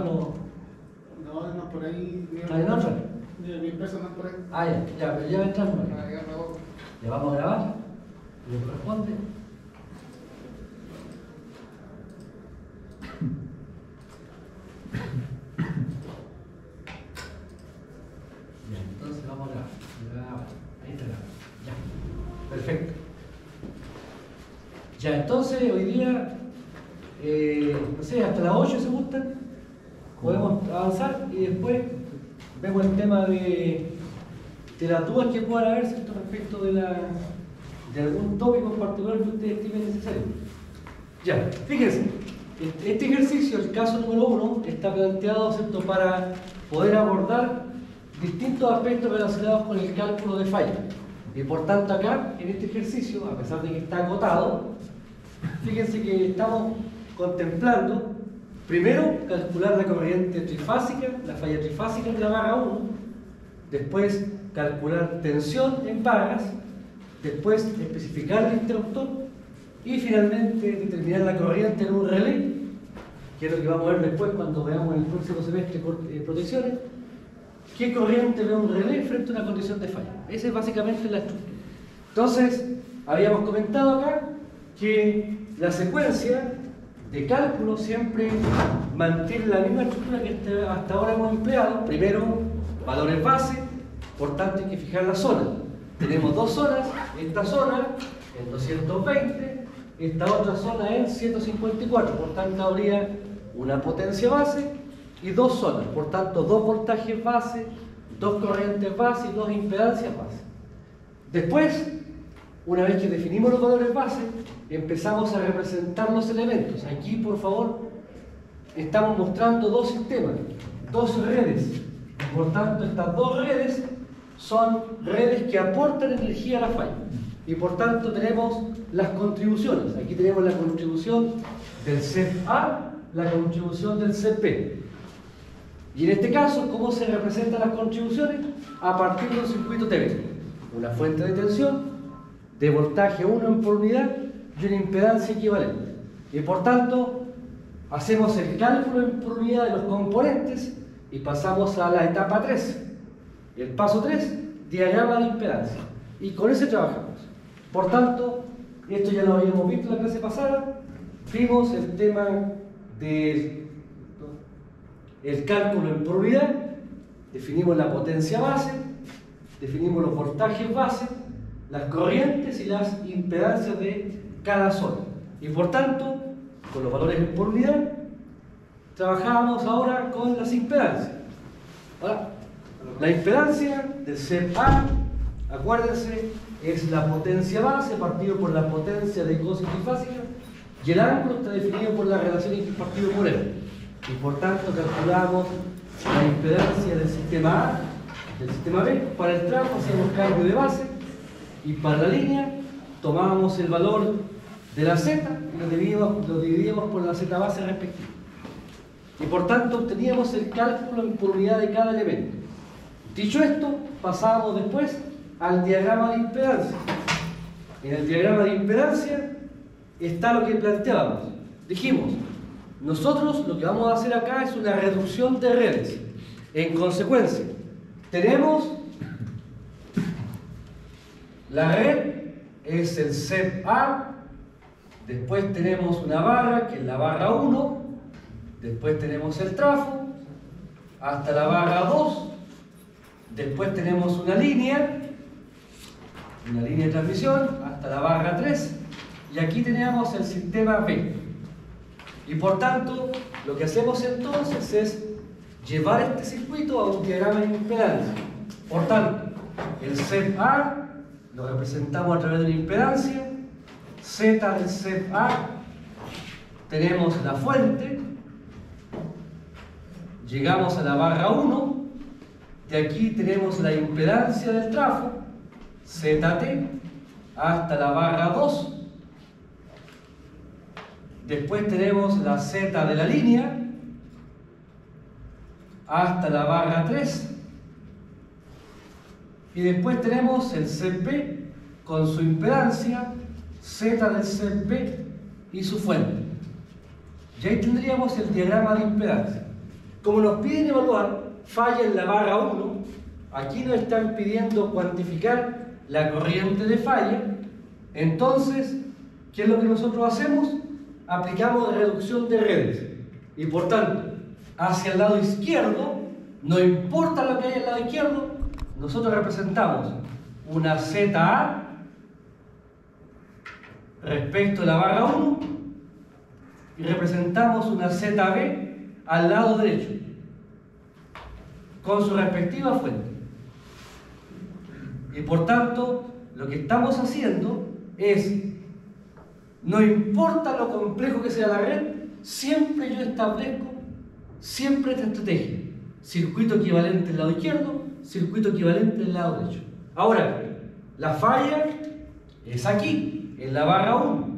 no? No, no, por ahí. ¿Está en otra? Mi peso no es por ahí. Ah, ya, pero ya va a entrar. Ya me voy. ¿Le vamos a grabar? ¿Le corresponde? Ya, entonces vamos a grabar. Ahí está grabado. Ya. Perfecto. Ya, entonces hoy día, no sé, hasta las 8 se gustan, podemos avanzar y después vemos el tema de las dudas que puedan haber, ¿cierto?, respecto de algún tópico en particular que ustedes estimen necesario. Ya, fíjense, este ejercicio, el caso número 1, está planteado, ¿cierto?, para poder abordar distintos aspectos relacionados con el cálculo de falla. Y por tanto acá, en este ejercicio, a pesar de que está acotado, fíjense que estamos contemplando, primero, calcular la corriente trifásica, la falla trifásica de la barra 1, después calcular tensión en barras, después especificar el interruptor y finalmente determinar la corriente en un relé, que es lo que vamos a ver después cuando veamos en el próximo semestre protecciones. ¿Qué corriente ve un relé frente a una condición de falla? Esa es básicamente la estructura. Entonces, habíamos comentado acá que la secuencia de cálculo siempre mantiene la misma estructura que hasta ahora hemos empleado. Primero, valores base, por tanto hay que fijar la zona. Tenemos dos zonas, esta zona en 220, esta otra zona en 154, por tanto habría una potencia base y dos zonas, por tanto dos voltajes base, dos corrientes base y dos impedancias base. Después, una vez que definimos los valores base, empezamos a representar los elementos. Aquí, por favor, estamos mostrando dos sistemas, dos redes. Por tanto, estas dos redes son redes que aportan energía a la falla. Y por tanto tenemos las contribuciones. Aquí tenemos la contribución del CEP-A, la contribución del CEP-B. Y en este caso, ¿cómo se representan las contribuciones? A partir de un circuito TV. Una fuente de tensión, de voltaje 1 por unidad y una impedancia equivalente. Y por tanto, hacemos el cálculo por unidad de los componentes y pasamos a la etapa 3. El paso 3, diagrama de impedancia. Y con ese trabajamos. Por tanto, esto ya lo habíamos visto en la clase pasada. Vimos el tema del cálculo en por unidad. Definimos la potencia base, definimos los voltajes base, las corrientes y las impedancias de cada zona. Y por tanto, con los valores en por unidad, trabajamos ahora con las impedancias. Ahora, la impedancia del CEP-A, acuérdense, es la potencia base partido por la potencia de cosis trifásica y el ángulo está definido por la relación partido por él. Y por tanto calculamos la impedancia del sistema A, del sistema B. Para el tramo hacíamos cambio de base y para la línea tomábamos el valor de la Z y lo dividíamos por la Z base respectiva. Y por tanto obteníamos el cálculo en por unidad de cada elemento. Dicho esto, pasábamos después al diagrama de impedancia. En el diagrama de impedancia está lo que planteábamos. Dijimos, nosotros lo que vamos a hacer acá es una reducción de redes. En consecuencia, tenemos la red, es el CEP-A, después tenemos una barra, que es la barra 1, después tenemos el trafo, hasta la barra 2, después tenemos una línea de transmisión, hasta la barra 3, y aquí tenemos el sistema B. Y por tanto, lo que hacemos entonces es llevar este circuito a un diagrama de impedancia. Por tanto, el CEP-A lo representamos a través de una impedancia, Z del CEP-A, tenemos la fuente, llegamos a la barra 1, de aquí tenemos la impedancia del trafo, ZT, hasta la barra 2, después tenemos la Z de la línea, hasta la barra 3, y después tenemos el CP con su impedancia, Z del CP y su fuente. Y ahí tendríamos el diagrama de impedancia. como nos piden evaluar falla en la barra 1, aquí nos están pidiendo cuantificar la corriente de falla. Entonces, ¿qué es lo que nosotros hacemos? Aplicamos reducción de redes. Y por tanto, hacia el lado izquierdo, no importa lo que haya al lado izquierdo, nosotros representamos una ZA respecto a la barra 1 y representamos una ZB al lado derecho con su respectiva fuente. Y por tanto, lo que estamos haciendo es, no importa lo complejo que sea la red, siempre yo establezco siempre esta estrategia: circuito equivalente al lado izquierdo, circuito equivalente al lado derecho. Ahora, la falla es aquí, en la barra 1.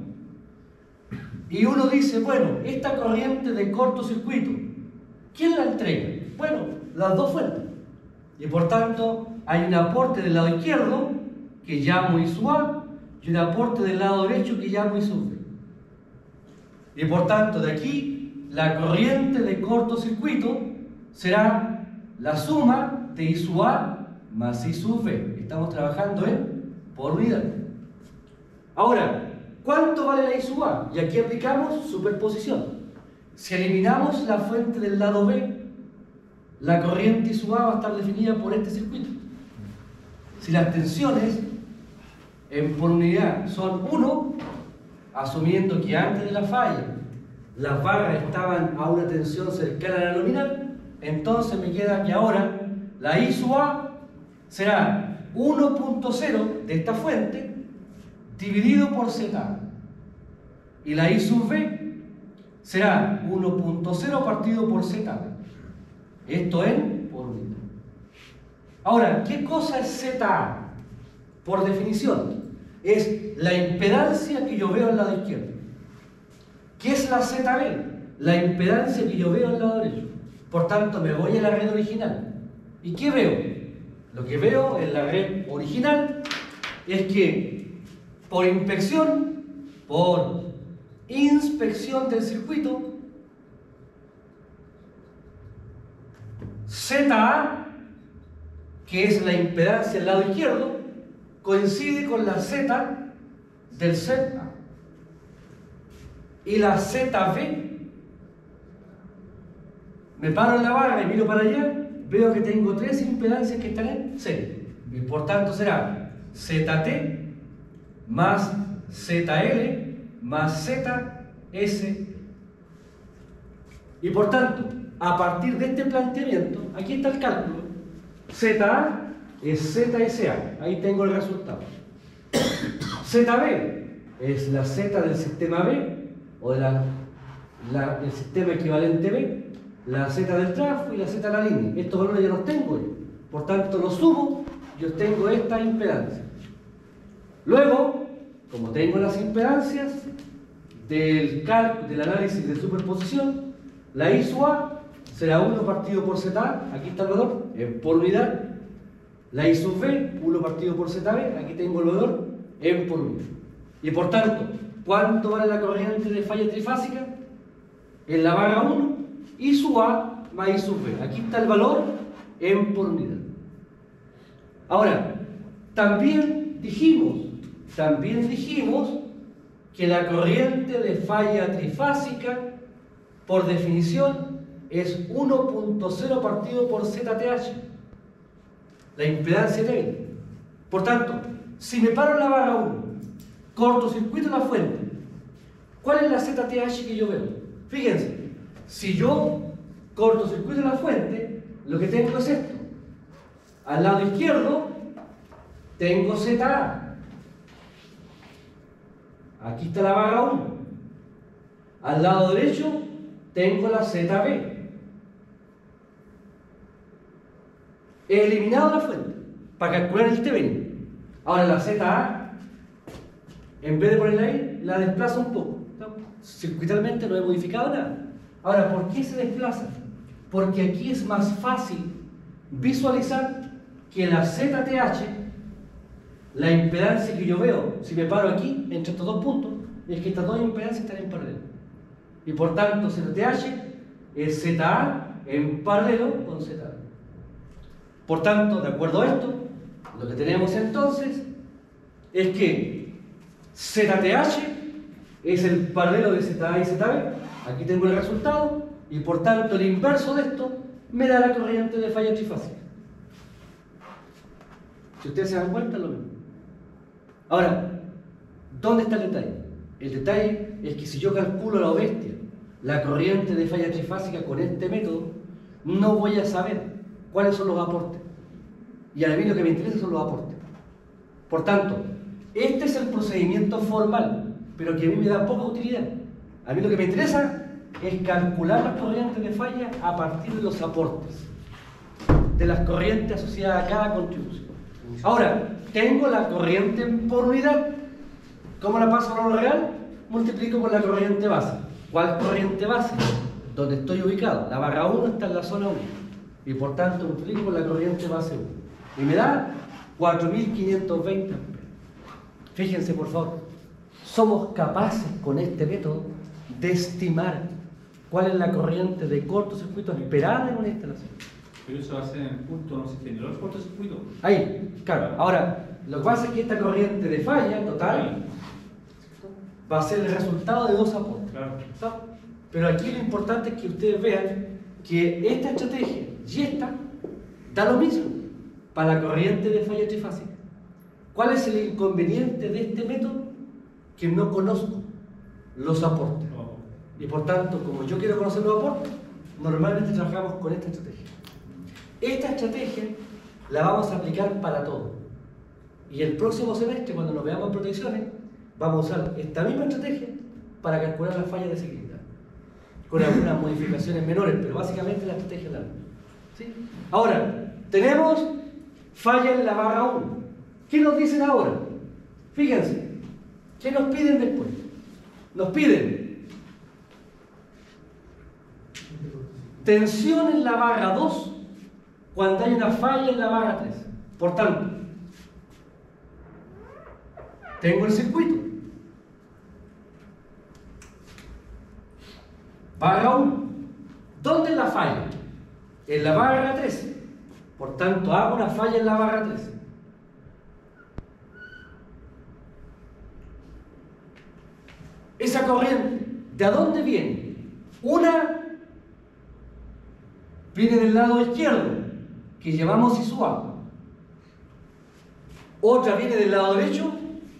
Y uno dice, bueno, esta corriente de cortocircuito, ¿quién la entrega? Bueno, las dos fuentes. Y por tanto, hay un aporte del lado izquierdo que llamo I sub A y un aporte del lado derecho que llamo I sub B. Y por tanto, de aquí, la corriente de cortocircuito será la suma de I sub A más I sub B. Estamos trabajando por unidad. Ahora, ¿cuánto vale la I sub A? Y aquí aplicamos superposición. Si eliminamos la fuente del lado B, la corriente I sub A va a estar definida por este circuito. Si las tensiones por unidad son 1, asumiendo que antes de la falla las barras estaban a una tensión cercana a la nominal, entonces me queda que ahora la I sub A será 1.0 de esta fuente dividido por ZA. Y la I sub B será 1.0 partido por ZB. Esto por unidad. Ahora, ¿qué cosa es ZA? Por definición, es la impedancia que yo veo al lado izquierdo. ¿Qué es la ZB? La impedancia que yo veo al lado derecho. Por tanto, me voy a la red original. ¿Y qué veo? Lo que veo en la red original es que por inspección del circuito, ZA, que es la impedancia al lado izquierdo, coincide con la Z del ZA. Y la ZB, me paro en la barra y miro para allá, veo que tengo tres impedancias que están en serie. Y por tanto será ZT más ZL más ZS. Y por tanto, a partir de este planteamiento, aquí está el cálculo. ZA es ZSA, ahí tengo el resultado. ZB es la Z del sistema B, o del sistema equivalente B, la Z del trafo y la Z de la línea. Estos valores ya los tengo yo. Por tanto, los sumo y obtengo esta impedancia. Luego, como tengo las impedancias del análisis de superposición, la I sub A será 1 partido por ZA, aquí está el valor, por unidad. La I sub B, 1 partido por ZB, aquí tengo el valor, por unidad. Y por tanto, ¿cuánto vale la corriente de falla trifásica? En la barra 1, I sub A más I sub B. Aquí está el valor por unidad. Ahora, también dijimos que la corriente de falla trifásica, por definición, es 1.0 partido por ZTH, la impedancia técnica. Por tanto, si me paro en la barra 1, cortocircuito la fuente, ¿cuál es la ZTH que yo veo? Fíjense, si yo cortocircuito la fuente, lo que tengo es esto. Al lado izquierdo tengo ZA. Aquí está la barra 1. Al lado derecho tengo la ZB. He eliminado la fuente para calcular el TBN. Ahora la ZA, en vez de ponerla ahí, la desplazo un poco. Circuitalmente no he modificado nada. Ahora, ¿por qué se desplaza? Porque aquí es más fácil visualizar que la ZTH, la impedancia que yo veo, si me paro aquí, entre estos dos puntos, es que estas dos impedancias están en paralelo. Y por tanto, ZTH es ZA en paralelo con ZB. Por tanto, de acuerdo a esto, lo que tenemos entonces es que ZTH es el paralelo de ZA y ZB. Aquí tengo el resultado y por tanto el inverso de esto me da la corriente de falla trifásica. Si ustedes se dan cuenta, es lo mismo. Ahora, ¿dónde está el detalle? El detalle es que si yo calculo a la bestia la corriente de falla trifásica con este método, no voy a saber cuáles son los aportes. Y a mí lo que me interesa son los aportes. Por tanto, este es el procedimiento formal, pero que a mí me da poca utilidad. A mí lo que me interesa es calcular las corrientes de falla a partir de los aportes, de las corrientes asociadas a cada contribución. Ahora, tengo la corriente por unidad. ¿Cómo la paso a lo real? Multiplico por la corriente base. ¿Cuál corriente base? Donde estoy ubicado. La barra 1 está en la zona 1. Y por tanto multiplico por la corriente base 1. Y me da 4520 amperes. Fíjense, por favor. Somos capaces con este método de estimar cuál es la corriente de cortocircuito esperada en una instalación. Pero eso hace en el punto, no se generó el cortocircuito. Ahí, claro. Ahora, lo que pasa es que esta corriente de falla total va a ser el resultado de dos aportes. Claro. ¿Está? Pero aquí lo importante es que ustedes vean que esta estrategia y esta da lo mismo para la corriente de falla trifásica. ¿Cuál es el inconveniente de este método? Que no conozco los aportes. Oh. Y por tanto, como yo quiero conocer los aportes, normalmente trabajamos con esta estrategia. Esta estrategia la vamos a aplicar para todo. Y el próximo semestre, cuando nos veamos en protecciones, vamos a usar esta misma estrategia para calcular las fallas de ciclidad, con algunas modificaciones menores, pero básicamente la estrategia es la misma. ¿Sí? Ahora, tenemos falla en la barra 1. ¿Qué nos dicen ahora? Fíjense, ¿qué nos piden después? Nos piden tensión en la barra 2 cuando hay una falla en la barra 3. Por tanto, tengo el circuito. Barra 1. ¿Dónde es la falla? En la barra 3. Por tanto, hago una falla en la barra 3. Esa corriente, ¿de dónde viene? Una viene del lado izquierdo, que llamamos ISUA. Otra viene del lado derecho,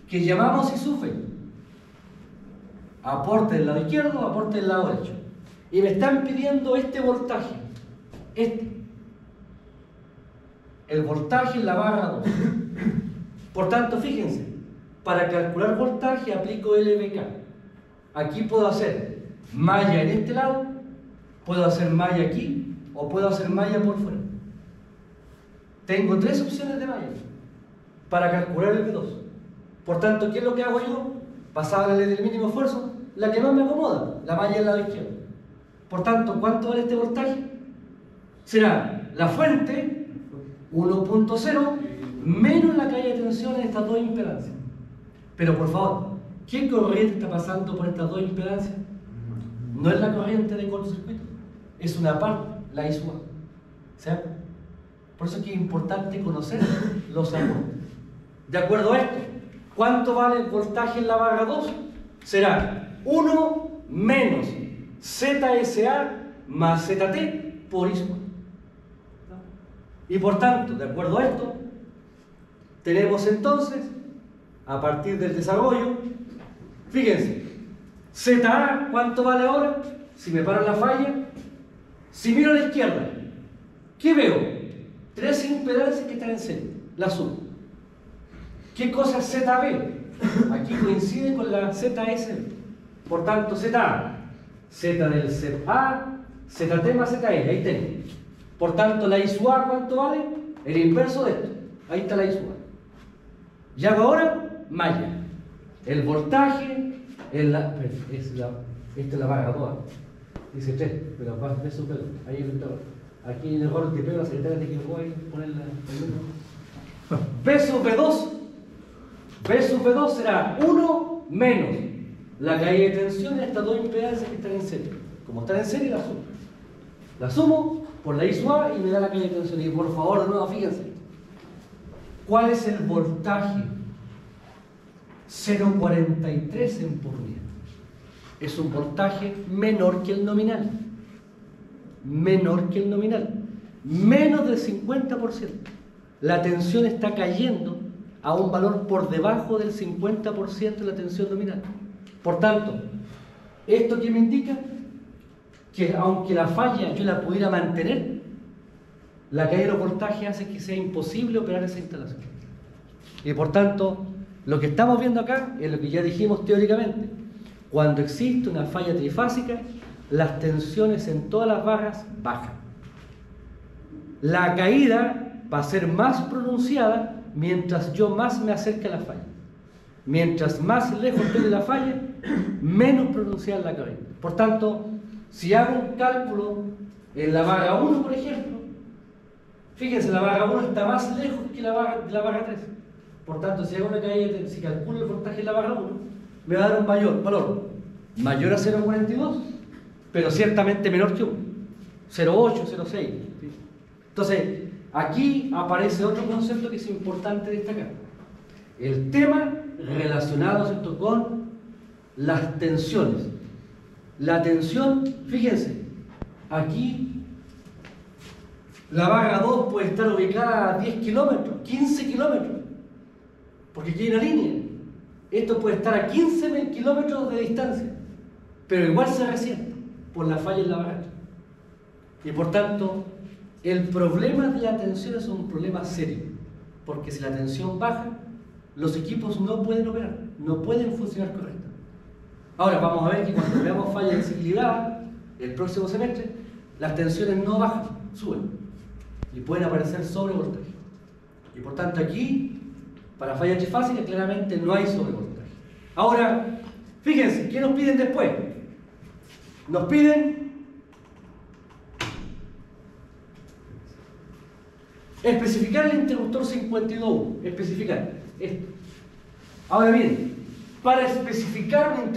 que llamamos ISUFE. Aporte del lado izquierdo, aporte del lado derecho. Y me están pidiendo este voltaje. El voltaje en la barra 2. Por tanto, fíjense, para calcular voltaje aplico LBK. Aquí puedo hacer malla en este lado, puedo hacer malla aquí, o puedo hacer malla por fuera. Tengo tres opciones de malla para calcular el V2. Por tanto, ¿qué es lo que hago yo? Pasada del mínimo esfuerzo, la que más me acomoda, la malla del lado izquierdo. Por tanto, ¿cuánto vale este voltaje? Será la fuente 1.0 menos la caída de tensión en estas dos impedancias. Pero por favor, ¿qué corriente está pasando por estas dos impedancias? No es la corriente de cortocircuito, es una parte, la ISUA. ¿Cierto? Por eso es que es importante conocer los aportes. De acuerdo a esto, ¿cuánto vale el voltaje en la barra 2? Será 1 menos ZSA más ZT por ISUA. Y por tanto, de acuerdo a esto, tenemos entonces, a partir del desarrollo, fíjense, ZA, ¿cuánto vale ahora? Si me paro en la falla, si miro a la izquierda, ¿qué veo? Tres impedancias que están en serie, la sumo. ¿Qué cosa es ZB? Aquí coincide con la ZSB. Por tanto, ZA, Z del ZA, ZT más ZE, ahí tengo. Por tanto, la ISUA, ¿cuánto vale? El inverso de esto. Ahí está la ISUA. Y hago ahora malla. El voltaje en la. Esta es la barra 2. Dice 3, pero va a su pelo. Ahí aquí en el error de pelo, la secretaria te equivocó ahí, poner el número. B sub B2. B sub B2 será 1 menos la caída de tensión en estas dos impedancias que están en serie. Como están en serie, la sumo. La sumo por la I sub A y me da la calle de tensión. Y por favor, de nuevo, fíjense. ¿Cuál es el voltaje? 0,43 en por día. Es un voltaje menor que el nominal. Menor que el nominal. Menos del 50%. La tensión está cayendo a un valor por debajo del 50% de la tensión nominal. Por tanto, ¿esto qué me indica? Que aunque la falla yo la pudiera mantener, la caída de los voltajes hace que sea imposible operar esa instalación. Y por tanto, lo que estamos viendo acá es lo que ya dijimos teóricamente. Cuando existe una falla trifásica, las tensiones en todas las barras bajan. La caída va a ser más pronunciada mientras yo más me acerque a la falla. Mientras más lejos estoy de la falla, menos pronunciada es la caída. Por tanto, si hago un cálculo en la barra 1, por ejemplo, fíjense, la barra 1 está más lejos que la barra 3. Por tanto, si hago una caída, si calculo el voltaje en la barra 1, me va a dar un valor mayor a 0,42, pero ciertamente menor que 1, 0,8, 0,6. Entonces, aquí aparece otro concepto que es importante destacar. El tema relacionado, ¿cierto?, con las tensiones. La tensión, fíjense, aquí la barra 2 puede estar ubicada a 10 kilómetros, 15 kilómetros, porque aquí hay una línea. Esto puede estar a 15 kilómetros de distancia, pero igual se resiente por la falla en la barra. Y por tanto, el problema de la tensión es un problema serio, porque si la tensión baja, los equipos no pueden operar, no pueden funcionar correctamente. Ahora vamos a ver que cuando veamos fallas desequilibradas el próximo semestre, las tensiones no bajan, suben y pueden aparecer sobrevoltaje. Y por tanto aquí, para fallas trifásicas, claramente no hay sobrevoltaje. Ahora, fíjense, ¿qué nos piden después? Nos piden especificar el interruptor 52, especificar esto. Ahora bien, para especificar un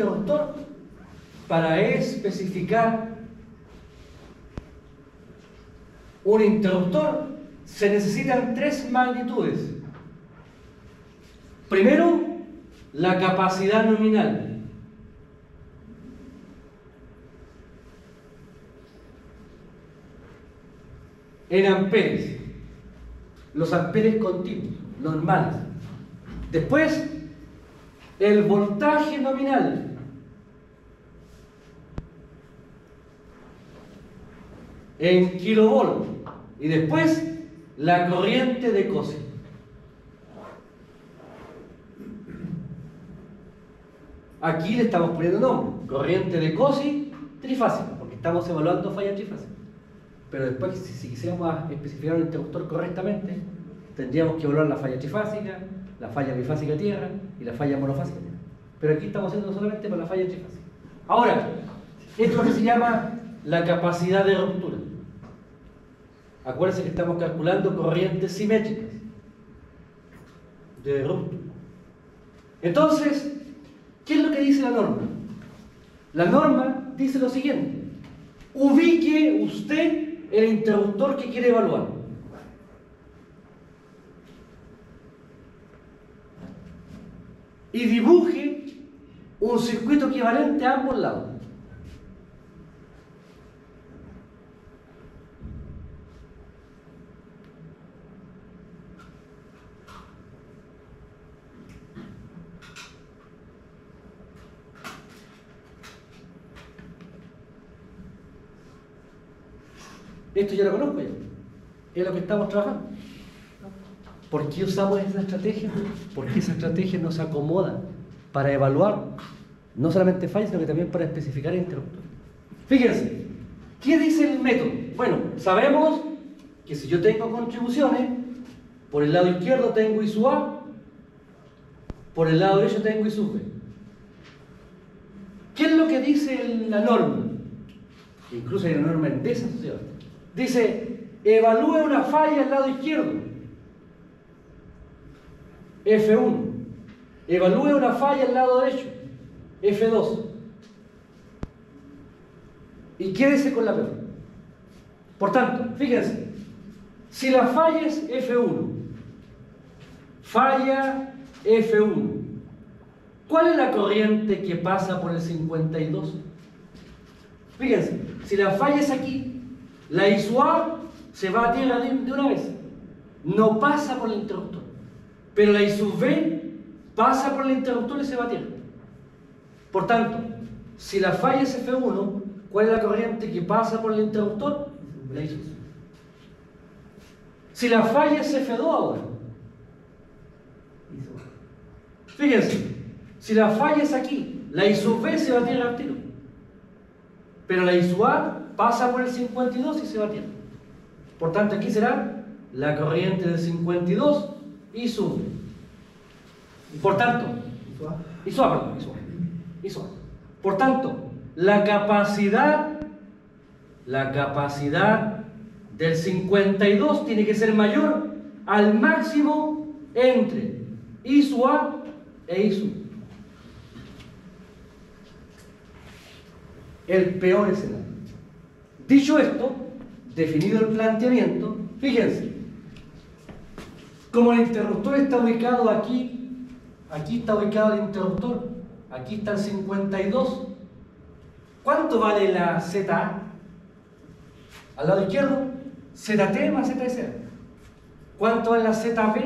interruptor, se necesitan tres magnitudes. Primero, la capacidad nominal. En amperes. Los amperes continuos, normales. Después, el voltaje nominal. En kilovolt. Y después, la corriente de Cauchy. Aquí le estamos poniendo nombre. Corriente de Cauchy trifásica, porque estamos evaluando fallas trifásicas. Pero después, si quisiéramos especificar un interruptor correctamente, tendríamos que evaluar la falla trifásica, la falla bifásica tierra y la falla monofásica tierra. Pero aquí estamos haciendo solamente para la falla trifásica. Ahora, esto es lo que se llama la capacidad de ruptura. Acuérdense que estamos calculando corrientes simétricas de ruptura. Entonces, ¿qué es lo que dice la norma? La norma dice lo siguiente: ubique usted el interruptor que quiere evaluar. Y dibuje un circuito equivalente a ambos lados. Esto ya lo conozco ya. Es lo que estamos trabajando. ¿Por qué usamos esa estrategia? Porque esa estrategia nos acomoda para evaluar no solamente fallas, sino que también para especificar el interruptor. Fíjense, ¿qué dice el método? Bueno, sabemos que si yo tengo contribuciones, por el lado izquierdo tengo I sub A, por el lado derecho tengo I sub B. ¿Qué es lo que dice la norma? Incluso hay una norma en desasociada. Dice, evalúe una falla al lado izquierdo, F1. Evalúe una falla al lado derecho, F2. Y quédese con la peor. Por tanto, fíjense, si la falla es F1, falla F1, ¿cuál es la corriente que pasa por el 52? Fíjense, si la falla es aquí, la I sub A se va a tierra de una vez, no pasa por el interruptor, pero la I sub B pasa por el interruptor y se va a tierra. Por tanto, si la falla es F1, ¿cuál es la corriente que pasa por el interruptor? La I sub B. Si la falla es F2 ahora, fíjense, si la falla es aquí, la I sub B se va a tierra al tiro, pero la I sub A pasa por el 52 y se va a tierra. Por tanto, aquí será la corriente del 52 I sub B. Por tanto, I sub A. Por tanto, la capacidad del 52 tiene que ser mayor al máximo entre I sub A e I sub B. El peor escenario. Dicho esto, definido el planteamiento, fíjense, como el interruptor está ubicado aquí, aquí está ubicado el interruptor, aquí está el 52, ¿cuánto vale la ZA? Al lado izquierdo, ZT más ZS. ¿Cuánto vale la ZB?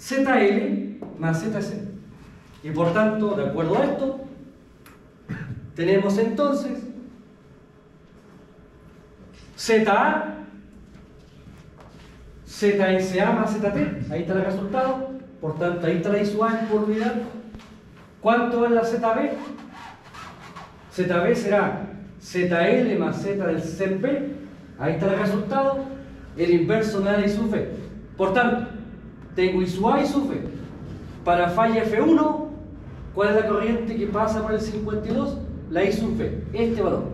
ZL más ZC. Y por tanto, de acuerdo a esto, tenemos entonces ZA, ZSA más ZT, ahí está el resultado, por tanto ahí está la I sub A por unidad. ¿Cuánto es la ZB? ZB será ZL más Z del ZB, ahí está el resultado, el inverso de la I sub B. Por tanto, tengo I sub A y sub B. Para falla F1, ¿cuál es la corriente que pasa por el 52? La I sub B, este valor.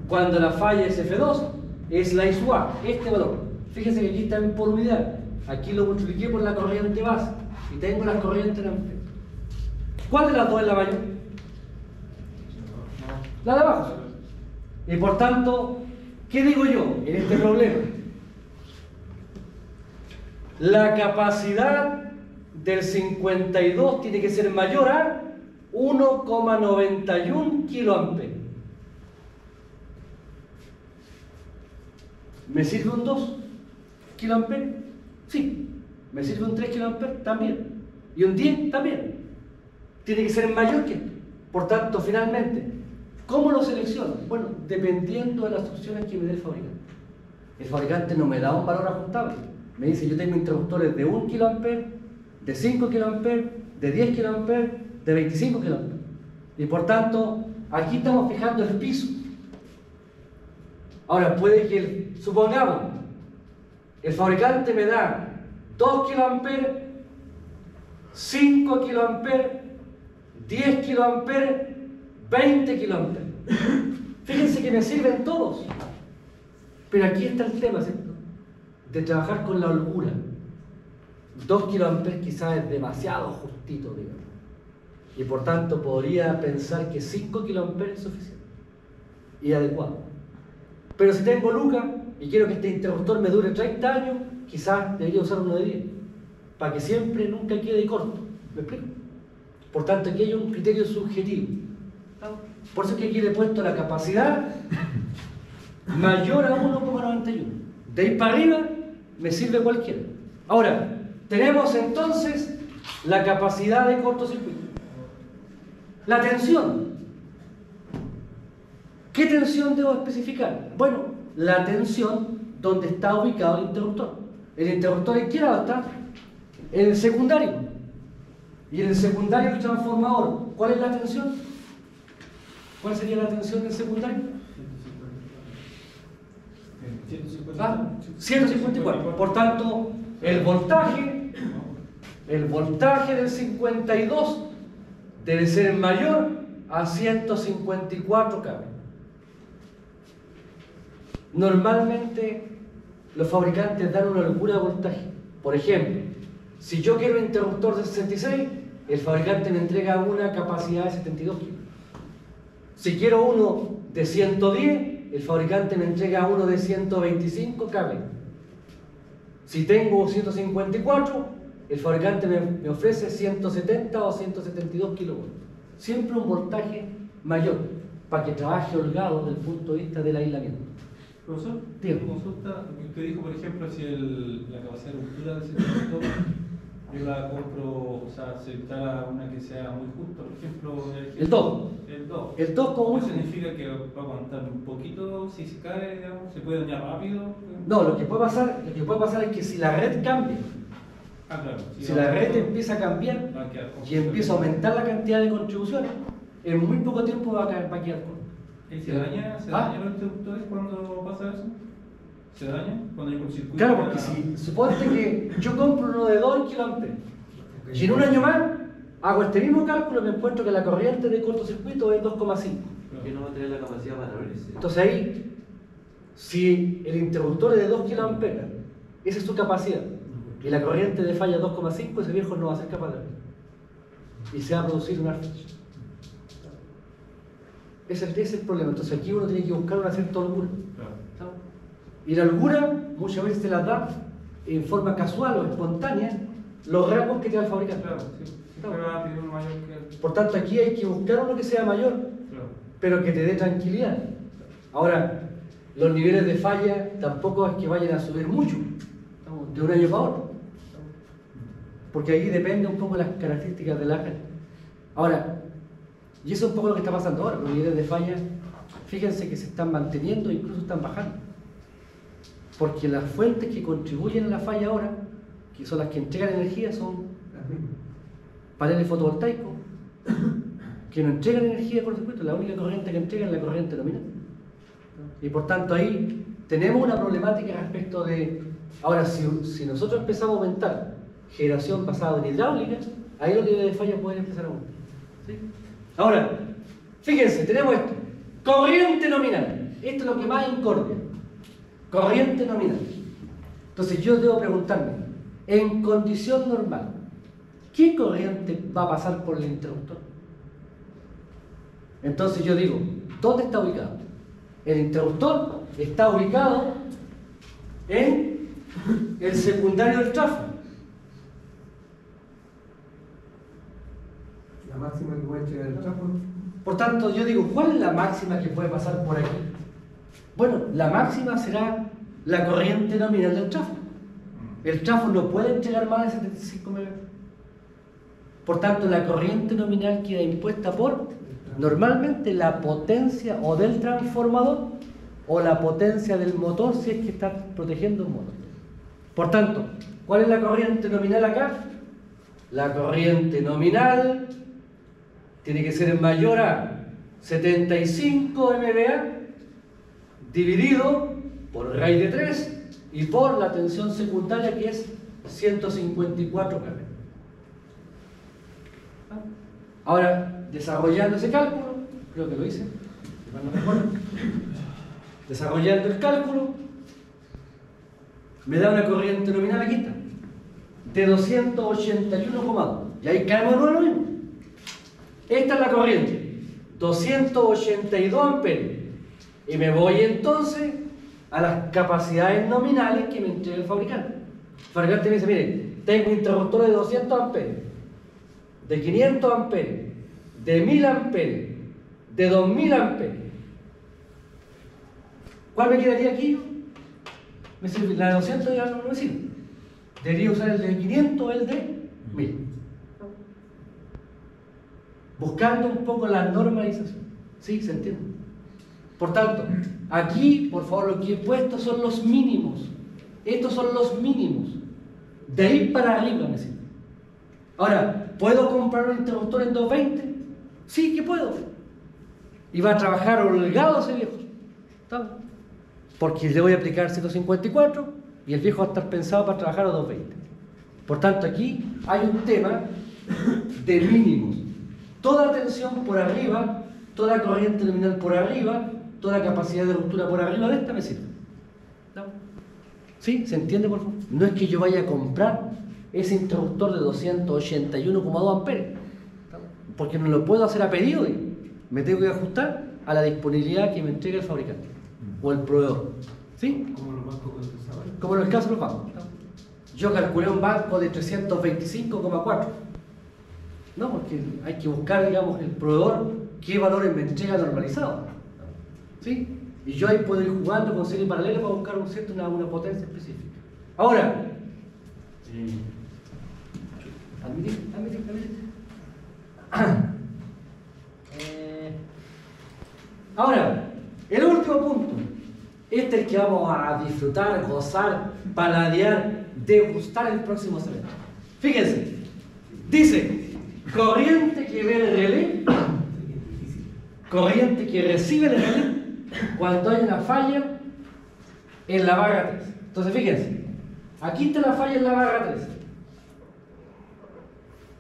Cuando la falla es F2, es la I sub A, este valor. Fíjense que aquí está por unidad. Aquí lo multipliqué por la corriente base y tengo la corriente en amperes. ¿Cuál de las dos es la mayor? La de abajo. Y por tanto, ¿qué digo yo en este problema? La capacidad del 52 tiene que ser mayor a 1,91 kiloamperes. ¿Me sirve un 2 kiloamperes? Sí. ¿Me sirve un 3 kiloamperes? También. ¿Y un 10? También. Tiene que ser mayor que esto. Por tanto, finalmente, ¿cómo lo selecciono? Bueno, dependiendo de las instrucciones que me dé el fabricante. El fabricante no me da un valor ajustable. Me dice, yo tengo interruptores de 1 kiloamperes, de 5 kiloamperes, de 10 kiloamperes, de 25 kiloamperes. Y por tanto, aquí estamos fijando el piso. Ahora, puede que, supongamos, el fabricante me da 2 kiloamperes, 5 kiloamperes, 10 kiloamperes, 20 kiloamperes. Fíjense que me sirven todos. Pero aquí está el tema, ¿cierto? De trabajar con la holgura. 2 kiloamperes quizás es demasiado justito, digamos. Y por tanto podría pensar que 5 kiloamperes es suficiente y adecuado. Pero si tengo lucas y quiero que este interruptor me dure 30 años, quizás debería usar uno de 10, para que siempre nunca quede corto. ¿Me explico? Por tanto, aquí hay un criterio subjetivo. Por eso es que aquí le he puesto la capacidad mayor a 1,91. De ahí para arriba me sirve cualquiera. Ahora, tenemos entonces la capacidad de cortocircuito. La tensión. ¿Qué tensión debo especificar? Bueno, la tensión donde está ubicado el interruptor. El interruptor en qué lado está? En el secundario. Y en el secundario del transformador, ¿cuál es la tensión? ¿Cuál sería la tensión del secundario? 154. Por tanto, el voltaje del 52 debe ser mayor a 154 kV. Normalmente los fabricantes dan una holgura de voltaje. Por ejemplo, si yo quiero un interruptor de 66, el fabricante me entrega una capacidad de 72 kV. Si quiero uno de 110, el fabricante me entrega uno de 125 kV. Si tengo 154, el fabricante me ofrece 170 o 172 kV. Siempre un voltaje mayor, para que trabaje holgado desde el punto de vista del aislamiento. Profesor, Dígame. consulta, usted dijo, por ejemplo, si la capacidad de ruptura del circuito, yo la compro, o sea, se instala una que sea muy justa, por ejemplo, El 2. El 2. El 2 como ¿Eso significa que va a aguantar un poquito si se cae, digamos? ¿Se puede dañar rápido? No, lo que puede pasar es que si la red cambia, Ah, claro. si la red empieza a cambiar va a quedar con- y empieza a aumentar la cantidad de contribuciones, en muy poco tiempo va a quedar con. ¿Y se daña los interruptores cuando pasa eso? ¿Se daña cuando hay un circuito? Claro, porque si suponte que yo compro uno de 2 kA y en un año más hago este mismo cálculo y me encuentro que la corriente de cortocircuito es 2,5. Que no va a tener la capacidad para abrirse. Entonces ahí, si el interruptor es de 2 kA, esa es su capacidad, y la corriente de falla 2,5, ese viejo no va a ser capaz de abrir. Y se va a producir un arfetch. Ese es el problema. Entonces aquí uno tiene que buscar una cierta holgura. Claro. Y la holgura muchas veces se la da en forma casual o espontánea los rangos que te da el fabricante. Claro, sí. Siempre va a pedir uno mayor que el... Por tanto, aquí hay que buscar uno que sea mayor, Claro. pero que te dé tranquilidad. Ahora, los niveles de falla tampoco es que vayan a subir mucho, de un año para otro, porque ahí depende un poco las características de la red. Ahora, y eso es un poco lo que está pasando ahora, los niveles de falla, fíjense que se están manteniendo e incluso están bajando, porque las fuentes que contribuyen a la falla ahora, que son las que entregan energía, son las mismas. Paneles fotovoltaicos, que no entregan energía por circuito, la única corriente que entregan es la corriente nominal. Y por tanto ahí tenemos una problemática respecto de, ahora si nosotros empezamos a aumentar generación basada en hidráulica, ahí los niveles de falla pueden empezar a aumentar. ¿Sí? Ahora, fíjense, tenemos esto, corriente nominal, esto es lo que más incordia, corriente nominal. Entonces yo debo preguntarme, en condición normal, ¿qué corriente va a pasar por el interruptor? Entonces yo digo, ¿dónde está ubicado? El interruptor está ubicado en el secundario del tráfico. La máxima que puede llegar el tráfico. Por tanto, yo digo, ¿cuál es la máxima que puede pasar por aquí? Bueno, la máxima será la corriente nominal del tráfico. El tráfico no puede entregar más de 75 MB. Por tanto, la corriente nominal queda impuesta por, normalmente, la potencia o del transformador o la potencia del motor si es que está protegiendo un motor. Por tanto, ¿cuál es la corriente nominal acá? La corriente nominal tiene que ser mayor a 75 MVA dividido por raíz de 3 y por la tensión secundaria que es 154 kV. Ahora, desarrollando ese cálculo, creo que lo hice, si mal no recuerdo, desarrollando el cálculo, me da una corriente nominal, aquí está, de 281,2. Y ahí caemos de nuevo lo mismo. Esta es la corriente, 282 amperios. Y me voy entonces a las capacidades nominales que me entrega el fabricante. El fabricante me dice, mire, tengo interruptores de 200 amperios, de 500 amperios, de 1000 amperios, de 2000 amperios. ¿Cuál me quedaría aquí? Me sirve, la de 200 ya no me sirve. Debería usar el de 500 o el de 1000. Buscando un poco la normalización. ¿Sí? ¿Se entiende? Por tanto, aquí, por favor, lo que he puesto son los mínimos. Estos son los mínimos. De ahí para arriba me sirve. Ahora, ¿puedo comprar un interruptor en 220? Sí, que puedo. Y va a trabajar holgado ese viejo. ¿Está? Porque le voy a aplicar 154 y el viejo va a estar pensado para trabajar a 220. Por tanto, aquí hay un tema de mínimos. Toda tensión por arriba, toda corriente nominal por arriba, toda capacidad de ruptura por arriba de esta me sirve. ¿No? ¿Sí? ¿Se entiende, por favor? No es que yo vaya a comprar ese interruptor de 281,2 amperios, porque no lo puedo hacer a pedido. Me tengo que ajustar a la disponibilidad que me entrega el fabricante. o el proveedor. ¿Sí? Como los bancos condensadores. Como en el caso de los bancos. Yo calculé un banco de 325,4. No, porque hay que buscar, digamos, el proveedor, qué valores me entrega normalizado. ¿Sí? Y yo ahí puedo ir jugando con serie paralela para buscar una potencia específica. Ahora, admitir. Ahora, el último punto. Este es el que vamos a disfrutar, gozar, paladear, degustar el próximo semestre. Fíjense, dice, corriente que ve el relé, corriente que recibe el relé cuando hay una falla en la barra 3. Entonces fíjense, aquí está la falla en la barra 3.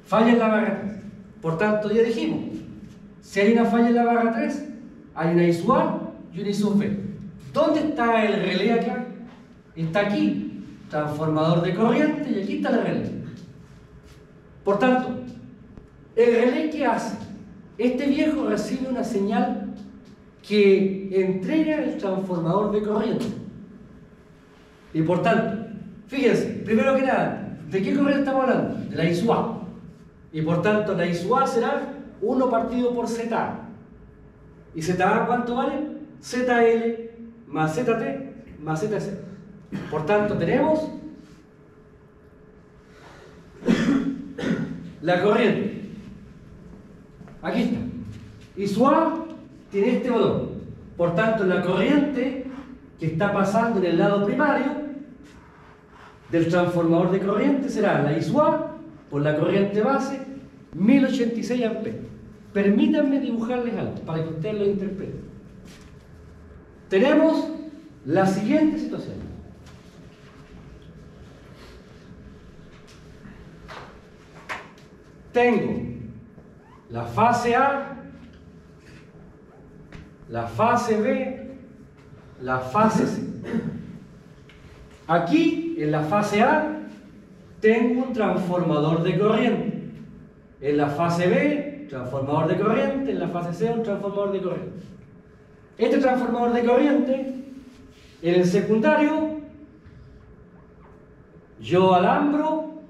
Falla en la barra 3. Por tanto, ya dijimos, si hay una falla en la barra 3, hay una I sub A y una I sub B. ¿Dónde está el relé acá? Está aquí, transformador de corriente, y aquí está el relé. Por tanto, ¿el relé qué hace? Este viejo recibe una señal que entrega el transformador de corriente. Y por tanto, fíjense, primero que nada, ¿de qué corriente estamos hablando? De la I sub A. Y por tanto, la I sub A será 1 partido por ZA. ¿Y ZA cuánto vale? ZL más ZT más ZC. Por tanto, tenemos la corriente. Aquí está. I sub A tiene este valor. Por tanto, la corriente que está pasando en el lado primario del transformador de corriente será la I sub A por la corriente base 1086 amperes. Permítanme dibujarles algo para que ustedes lo interpreten. Tenemos la siguiente situación. Tengo la fase A, la fase B, la fase C. Aquí, en la fase A, tengo un transformador de corriente. En la fase B, transformador de corriente. En la fase C, un transformador de corriente. Este transformador de corriente, en el secundario, yo alambro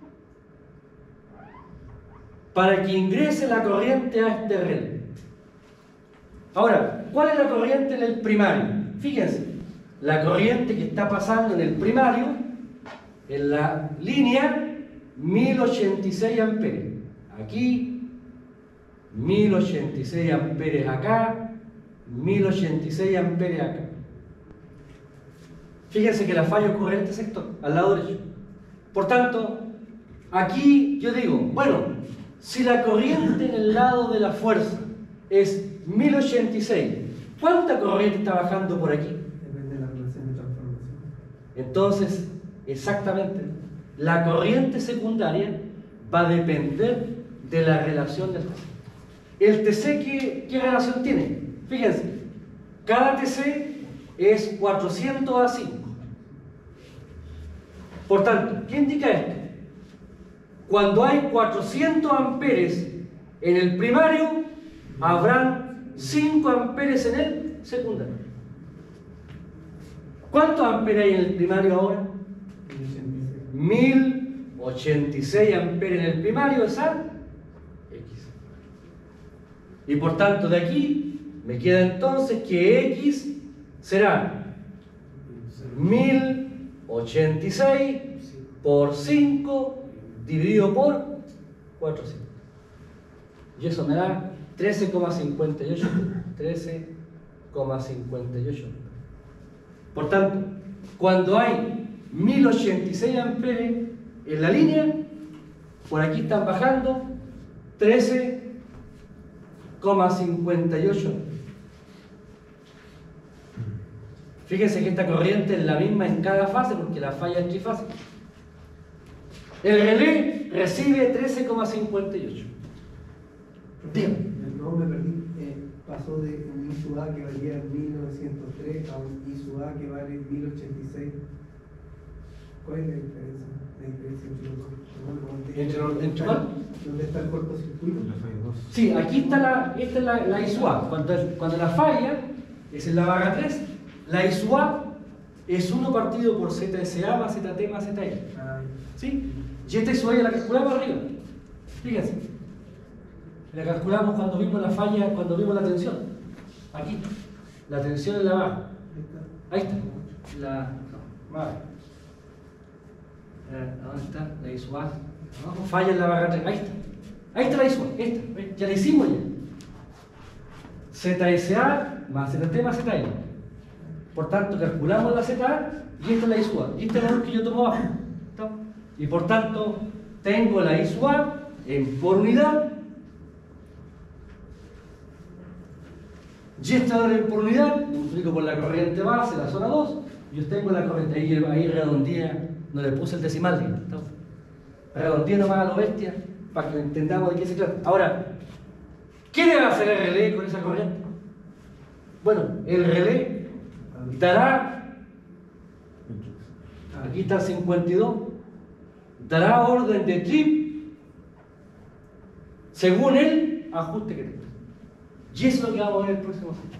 para que ingrese la corriente a este relé. Ahora, ¿cuál es la corriente en el primario? Fíjense, la corriente que está pasando en el primario, en la línea 1086 amperes. Aquí, 1086 amperes acá, 1086 amperes acá. Fíjense que la falla ocurre en este sector, al lado derecho. Por tanto, aquí yo digo, bueno, si la corriente en el lado de la fuerza es 1086, ¿cuánta corriente está bajando por aquí? Depende de la relación de transformación. Entonces, exactamente, la corriente secundaria va a depender de la relación del TC. ¿El TC qué relación tiene? Fíjense, cada TC es 400 a 5. Por tanto, ¿qué indica esto? Cuando hay 400 amperes en el primario, habrán 5 amperes en el secundario. ¿Cuántos amperes hay en el primario ahora? 1086 amperes en el primario, es a X. Y por tanto, de aquí me queda entonces que X será 1086 por 5 dividido por 400. Y eso me da 13,58. 13,58. Por tanto, cuando hay 1086 amperes en la línea, por aquí están bajando 13,58. Fíjense que esta corriente es la misma en cada fase porque la falla es trifásica. El relé recibe 13,58. Dígame. No, me perdí. Pasó de un I sub A que valía 1903 a un I sub A que vale 1086. ¿Cuál es la diferencia? La diferencia entre los dos. ¿Dónde está el cortocircuito? Sí, aquí está esta es la I sub A. Cuando la falla es en la barra 3, La I sub A es 1 partido por ZSA más ZT más ZL. ¿Sí? Y esta I sub A ya la calculamos arriba. Fíjense. La calculamos cuando vimos la falla, cuando vimos la tensión. Aquí. La tensión en la barra. Ahí está. Vale. ¿Dónde está? La I sub A. Falla en la barra 3. Ahí está. Ahí está la I sub A. Esta. Ya la hicimos ya. ZSA más ZT más ZL. Por tanto, calculamos la ZA y esta es la I sub A. Y este es el valor que yo tomo abajo. Y por tanto, tengo la I sub A por unidad. Y esta valor por unidad, multiplico por la corriente base, la zona 2. Yo tengo la corriente, ahí redondeé, no le puse el decimal, digamos. Redondeé nomás a lo bestia para que entendamos de qué se trata. Ahora, ¿qué debe hacer el relé con esa corriente? Bueno, el relé dará, aquí está el 52, dará orden de trip según el ajuste que tenga. Y eso es lo que vamos a ver el próximo ciclo.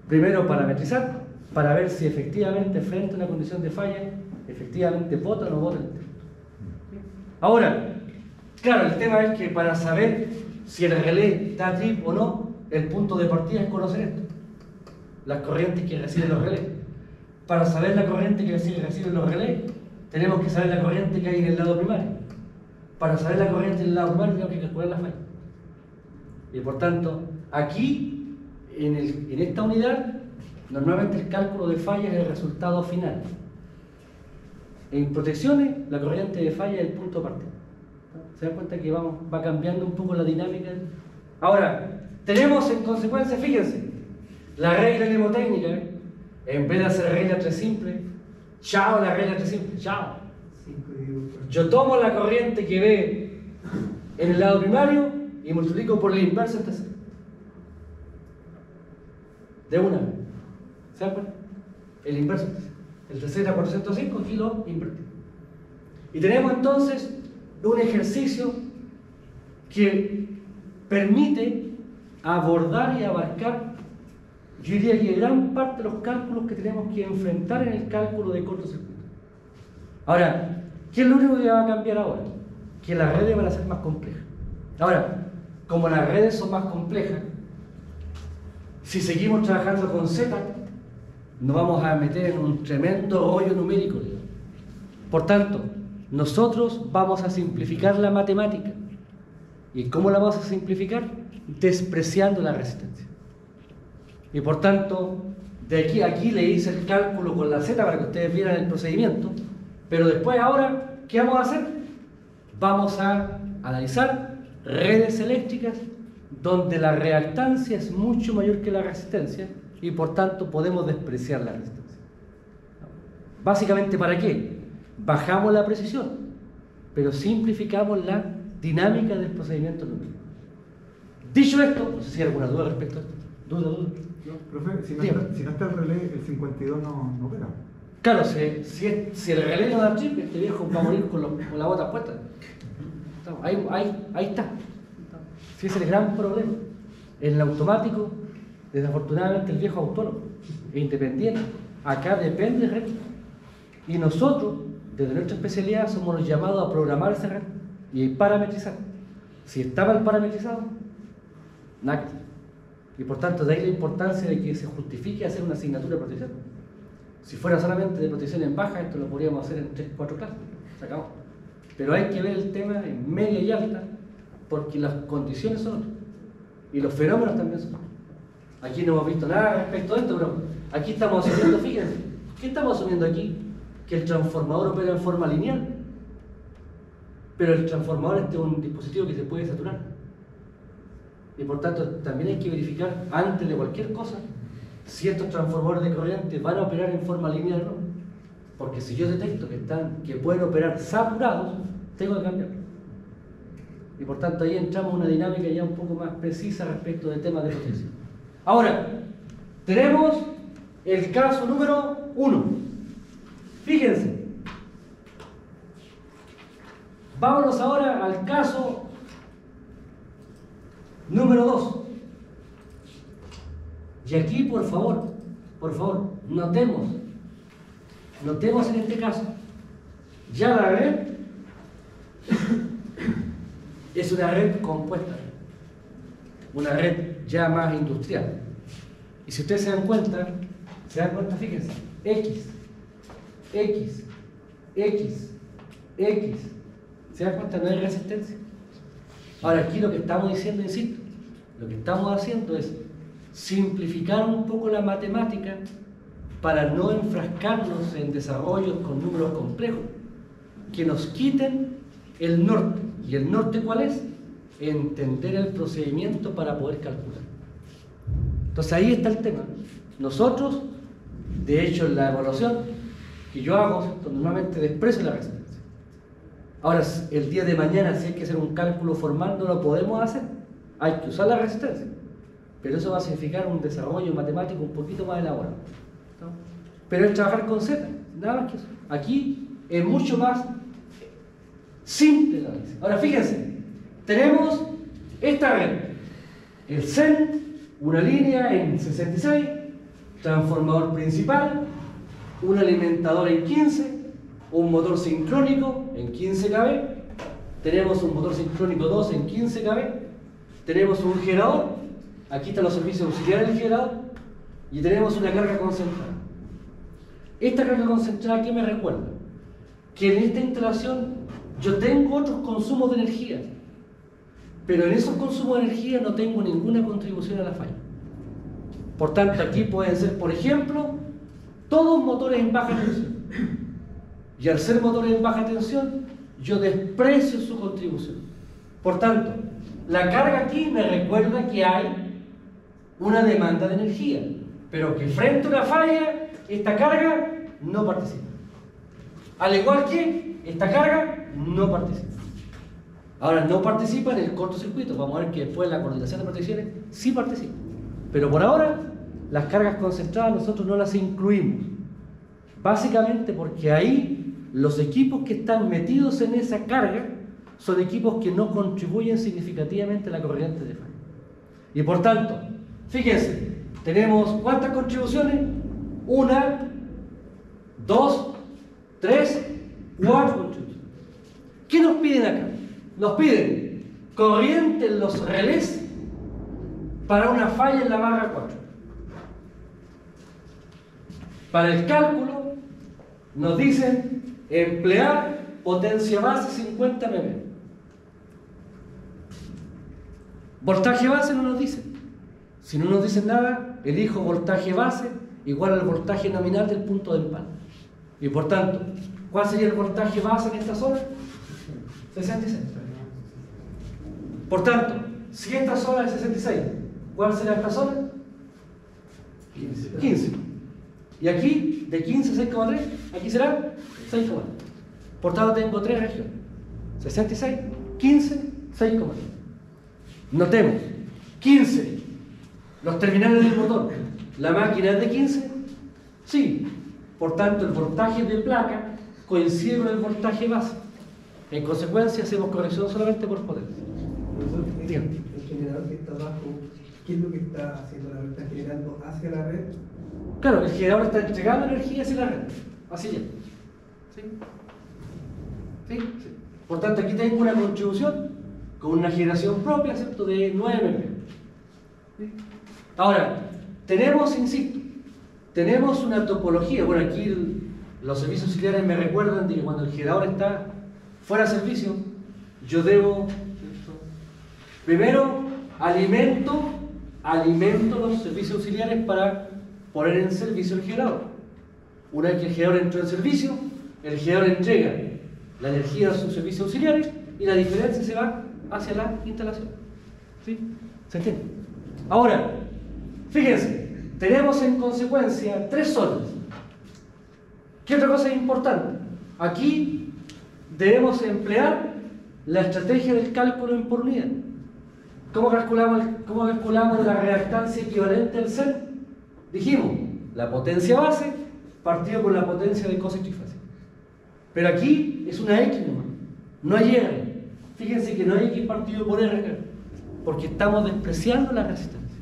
Primero parametrizar, para ver si efectivamente frente a una condición de falla, efectivamente vota o no vota el test. Ahora, claro, el tema es que para saber si el relé da trip o no, el punto de partida es conocer esto. Las corrientes que reciben los relés. Para saber la corriente que reciben los relés, tenemos que saber la corriente que hay en el lado primario. Para saber la corriente en el lado primario, tenemos que calcular la falla. Y por tanto, aquí, en esta unidad, normalmente el cálculo de falla es el resultado final. En protecciones, la corriente de falla es el punto de partida. ¿Se dan cuenta que va cambiando un poco la dinámica? Ahora, tenemos en consecuencia, fíjense, la regla mnemotécnica, en vez de hacer regla 3 simple, chao la regla 3 simple, chao. Yo tomo la corriente que ve en el lado primario y multiplico por el inverso del tercero. De una vez. ¿Se dan cuenta? El inverso del tercero. El tercero era 405, aquí lo invertimos. Y tenemos entonces un ejercicio que permite abordar y abarcar, yo diría que gran parte de los cálculos que tenemos que enfrentar en el cálculo de cortocircuito. Ahora, ¿qué es lo único que va a cambiar ahora? Que las redes van a ser más complejas. Ahora, como las redes son más complejas, si seguimos trabajando con Z, nos vamos a meter en un tremendo hoyo numérico. Por tanto, nosotros vamos a simplificar la matemática. ¿Y cómo la vamos a simplificar? Despreciando la resistencia. Y por tanto, de aquí le hice el cálculo con la Z para que ustedes vieran el procedimiento. Pero después, ahora, ¿qué vamos a hacer? Vamos a analizar redes eléctricas donde la reactancia es mucho mayor que la resistencia y por tanto podemos despreciar la resistencia. Básicamente, ¿para qué? Bajamos la precisión, pero simplificamos la dinámica del procedimiento numérico. Dicho esto, no sé si hay alguna duda respecto a esto. ¿Duda? No, profe, si no está el relé, el 52 no opera. Claro, si el relé no da chip, este viejo va a morir con la bota puesta. Ahí está. Si ese es el gran problema. En el automático, desafortunadamente el viejo autónomo e independiente, acá depende del red. Y nosotros, desde nuestra especialidad, somos los llamados a programar esa red y parametrizar. Si está mal parametrizado, nada. Y por tanto, de ahí la importancia de que se justifique hacer una asignatura de protección. Si fuera solamente de protección en baja, esto lo podríamos hacer en 3-4 clases. Se acabó. Pero hay que ver el tema en media y alta, porque las condiciones son otras. Y los fenómenos también son otros. Aquí no hemos visto nada respecto a esto, pero aquí estamos asumiendo, fíjense, ¿qué estamos asumiendo aquí? Que el transformador opera en forma lineal. Pero el transformador este es un dispositivo que se puede saturar. Y por tanto, también hay que verificar, antes de cualquier cosa, si estos transformadores de corriente van a operar en forma lineal o no. Porque si yo detecto que pueden operar saturados, tengo que cambiarlo. Y por tanto, ahí entramos en una dinámica ya un poco más precisa respecto del tema de protección. Ahora, tenemos el caso número 1. Fíjense. Vámonos ahora al caso número 2. Y aquí, por favor, por favor, notemos en este caso, ya la red es una red compuesta, una red ya más industrial. Y si ustedes se dan cuenta, fíjense, X, ¿se dan cuenta? No hay resistencia. Ahora aquí lo que estamos diciendo, insisto, lo que estamos haciendo es simplificar un poco la matemática para no enfrascarnos en desarrollos con números complejos, que nos quiten el norte. ¿Y el norte cuál es? Entender el procedimiento para poder calcular. Entonces ahí está el tema. Nosotros, de hecho, en la evaluación que yo hago, ¿cierto?, normalmente desprecio la resistencia. Ahora, el día de mañana, si hay que hacer un cálculo formal, no lo podemos hacer. Hay que usar la resistencia. Pero eso va a significar un desarrollo matemático un poquito más elaborado, ¿no? Pero es trabajar con Z, nada más que eso. Aquí es mucho más simple la análisis. Ahora fíjense, tenemos esta red, el CEN, una línea en 66, transformador principal, un alimentador en 15, un motor sincrónico en 15 kV, tenemos un motor sincrónico 2 en 15 kV, tenemos un generador, aquí están los servicios auxiliares del generador, y tenemos una carga concentrada. Esta carga concentrada, ¿qué me recuerda? Que en esta instalación yo tengo otros consumos de energía, pero en esos consumos de energía no tengo ninguna contribución a la falla. Por tanto, aquí pueden ser, por ejemplo, todos motores en baja tensión. Y al ser motores en baja tensión, yo desprecio su contribución. Por tanto, la carga aquí me recuerda que hay una demanda de energía, pero que frente a una falla, esta carga no participa. Al igual que esta carga no participa. Ahora, no participa en el cortocircuito. Vamos a ver que después la coordinación de protecciones sí participa. Pero por ahora, las cargas concentradas nosotros no las incluimos. Básicamente porque ahí los equipos que están metidos en esa carga son equipos que no contribuyen significativamente a la corriente de falla. Y por tanto, fíjense, tenemos ¿cuántas contribuciones? 1, 2, 3, 4 contribuciones. ¿Qué nos piden acá? Nos piden corriente en los relés para una falla en la barra 4. Para el cálculo nos dicen emplear potencia base 50 mm. Voltaje base no nos dicen. Si no nos dicen nada, elijo voltaje base igual al voltaje nominal del punto de empalme. Y por tanto, ¿cuál sería el voltaje base en esta zona? 66. Por tanto, si esta zona es 66, ¿cuál será esta zona? 15. Y aquí, de 15 a 6,3, aquí será 6,3. Por tanto, tengo tres regiones: 66, 15, 6,3. Notemos, 15, los terminales del motor. ¿La máquina es de 15? Sí. Por tanto, el voltaje de placa coincide con el voltaje base. En consecuencia, hacemos corrección solamente por potencia. El generador que está abajo, ¿qué es lo que está haciendo la red? ¿Está generando hacia la red? Claro, el generador está entregando energía hacia la red. Así es. ¿Sí? ¿Sí? Sí. Por tanto, aquí tengo una contribución con una generación propia, ¿cierto?, de 9 mm. ¿Sí? Ahora, tenemos, insisto, tenemos una topología. Bueno, aquí los servicios auxiliares me recuerdan de que cuando el generador está fuera de servicio, yo debo, ¿cierto?, primero alimento los servicios auxiliares para poner en servicio el generador. Una vez que el generador entró en servicio, el generador entrega la energía a sus servicios auxiliares y la diferencia se va hacia la instalación. ¿Sí? ¿Se entiende? Ahora, fíjense, tenemos en consecuencia tres zonas. ¿Qué otra cosa es importante? Aquí debemos emplear la estrategia del cálculo en por unidad. ¿Cómo calculamos la reactancia equivalente al CEN? Dijimos, la potencia base partido por la potencia de cos y trifásico. Pero aquí es una X nomás, no hay R. Fíjense que no hay X partido por R acá, porque estamos despreciando la resistencia.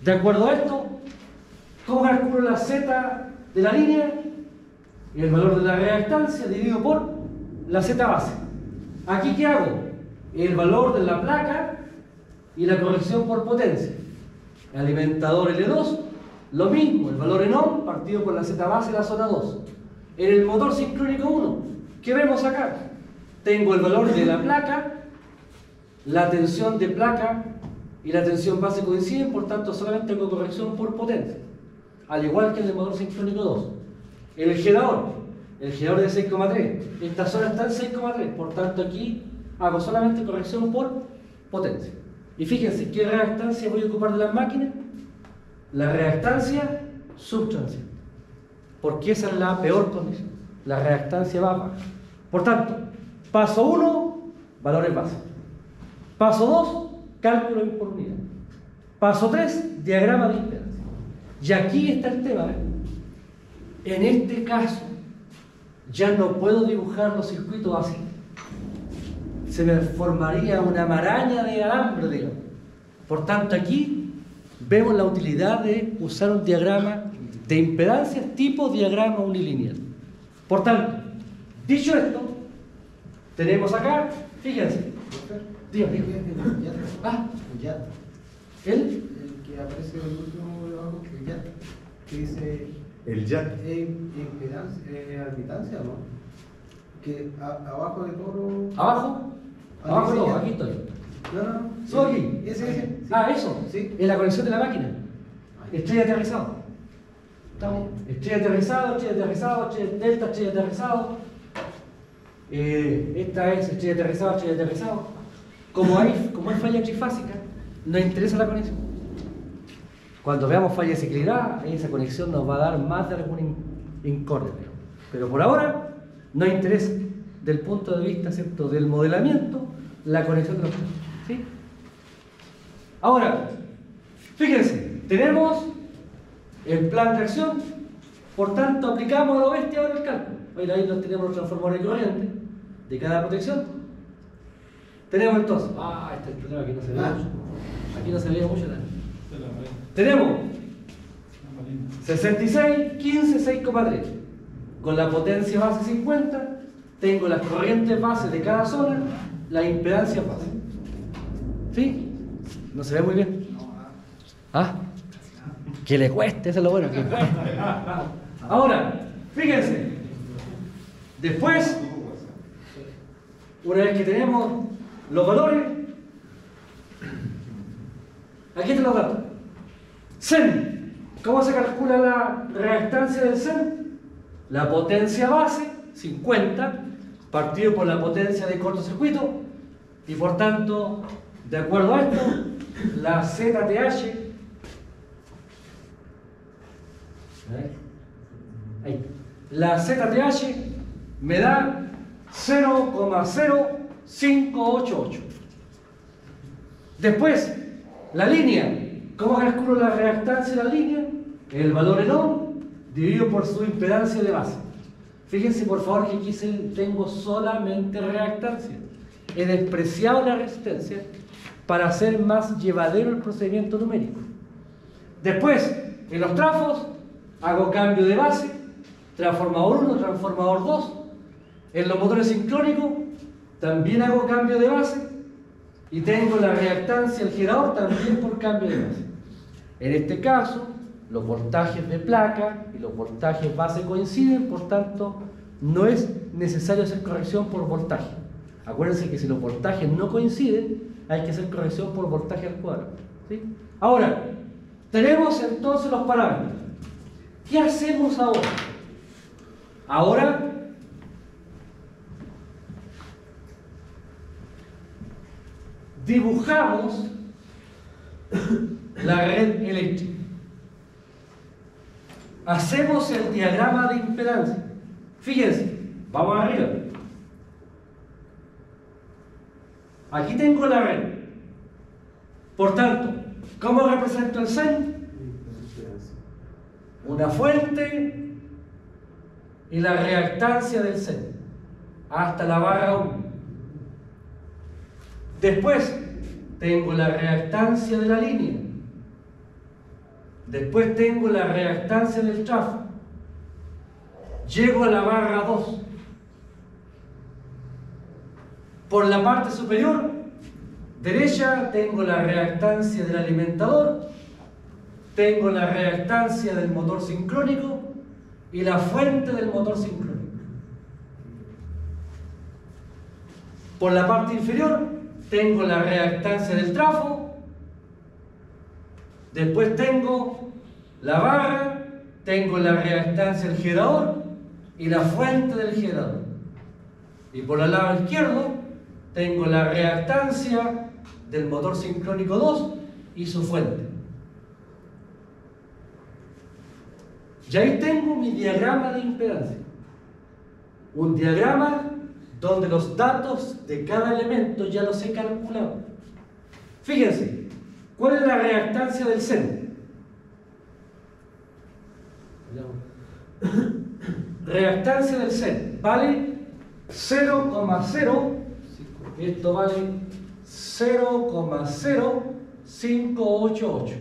De acuerdo a esto, ¿Cómo calculo la Z de la línea? El valor de la reactancia dividido por la Z base. ¿Aquí qué hago? El valor de la placa y la corrección por potencia. Alimentador L2, lo mismo, el valor en ohm partido por la Z base de la zona 2. En el motor sincrónico 1, ¿qué vemos acá? Tengo el valor de la placa, la tensión de placa y la tensión base coinciden, por tanto solamente tengo corrección por potencia, al igual que en el motor sincrónico 2. El generador de 6,3, esta zona está en 6,3, por tanto aquí hago solamente corrección por potencia. Y fíjense, ¿qué reactancia voy a ocupar de las máquinas? La reactancia subtransient, porque esa es la peor condición. La reactancia va a bajar. Por tanto, paso 1, valores básicos. Paso 2, cálculo por unidad. Paso 3, diagrama de impedancia. Y aquí está el tema, ¿eh? En este caso, ya no puedo dibujar los circuitos así. Se me formaría una maraña de alambre, digamos. Por tanto, aquí vemos la utilidad de usar un diagrama de impedancias tipo diagrama unilineal. Por tanto, dicho esto, tenemos acá, fíjense, dígame. Ah, ¿el? El que aparece en el último de abajo, el YAT, que dice El YAT. admitancia, ¿no? Que abajo de todo. ¿Abajo? Abajo no, aquí estoy. No. ¿Subo aquí? Ese. Ah, eso. Sí. Es la conexión de la máquina. Estrella aterrizado. ¿Estamos? Estrella aterrizado, delta, estrella aterrizado. Esta es estrella aterrizado. Como hay falla trifásica, nos interesa la conexión. Cuando veamos falla de ciclidad, esa conexión nos va a dar más de algún incordio. Pero por ahora, nos interesa, del punto de vista, ¿cierto?, del modelamiento, la conexión de los puntos. ¿Sí? Ahora, fíjense, tenemos el plan de acción, por tanto, aplicamos a lo bestia ahora el cálculo. Ahí nos tenemos los transformadores de corriente de cada protección. Tenemos entonces, este es el problema, aquí no se ve mucho. Aquí no se veía mucho nada. Tenemos 66, 15, 6,3. Con la potencia base 50, tengo las corrientes base de cada zona, la impedancia base. ¿Sí? ¿No se ve muy bien? ¿Ah? Que le cueste, eso es lo bueno, que cueste. Ahora, fíjense. Después, una vez que tenemos los valores, aquí están los datos. SEN. ¿Cómo se calcula la reactancia del SEN? La potencia base, 50, partido por la potencia de cortocircuito, y por tanto, de acuerdo a esto, la ZTH, la ZTH me da 0,0588. Después, la línea. ¿Cómo calculo la reactancia de la línea? El valor en ohm dividido por su impedancia de base. Fíjense por favor que aquí tengo solamente reactancia. He despreciado la resistencia para hacer más llevadero el procedimiento numérico. Después, en los trafos, hago cambio de base, transformador 1, transformador 2. En los motores sincrónicos, también hago cambio de base y tengo la reactancia del generador también por cambio de base. En este caso, los voltajes de placa y los voltajes base coinciden, por tanto, no es necesario hacer corrección por voltaje. Acuérdense que si los voltajes no coinciden, hay que hacer corrección por voltaje al cuadrado. ¿Sí? Ahora, tenemos entonces los parámetros. ¿Qué hacemos ahora? Ahora, dibujamos la red eléctrica. Hacemos el diagrama de impedancia. Fíjense, vamos arriba. Aquí tengo la red. Por tanto, ¿cómo represento el SEN? Una fuente y la reactancia del SEN hasta la barra 1. Después tengo la reactancia de la línea Después tengo la reactancia del trafo. Llego a la barra 2. Por la parte superior derecha tengo la reactancia del alimentador, tengo la reactancia del motor sincrónico y la fuente del motor sincrónico. Por la parte inferior tengo la reactancia del trafo, después tengo la barra, tengo la reactancia del generador y la fuente del generador. Y por el lado izquierdo tengo la reactancia del motor sincrónico 2 y su fuente. Y ahí tengo mi diagrama de impedancia. Un diagrama donde los datos de cada elemento ya los he calculado. Fíjense, ¿cuál es la reactancia del seno? Reactancia del seno vale 0,0, esto vale 0,0588.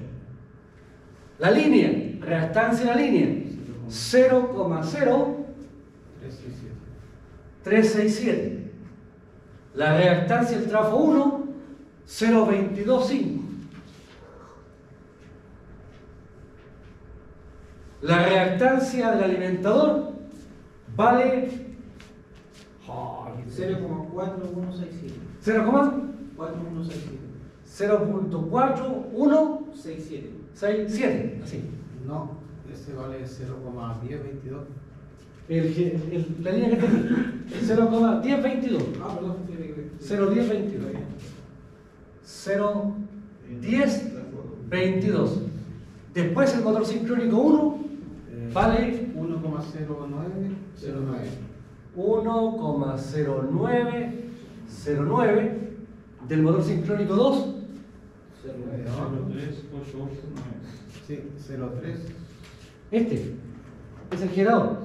La línea, reactancia de la línea, 0,0367. La reactancia del trafo 1, 0,225. La reactancia del alimentador vale 0,4167. 0,4167. Así. No, ese vale 0,1022. La línea que tengo, 0,1022. Ah, perdón. 0,1022. 0,1022. Después el motor sincrónico 1 vale 1,0909. 1,0909 del motor sincrónico 2. 03889. Sí, 03. Este es el generador.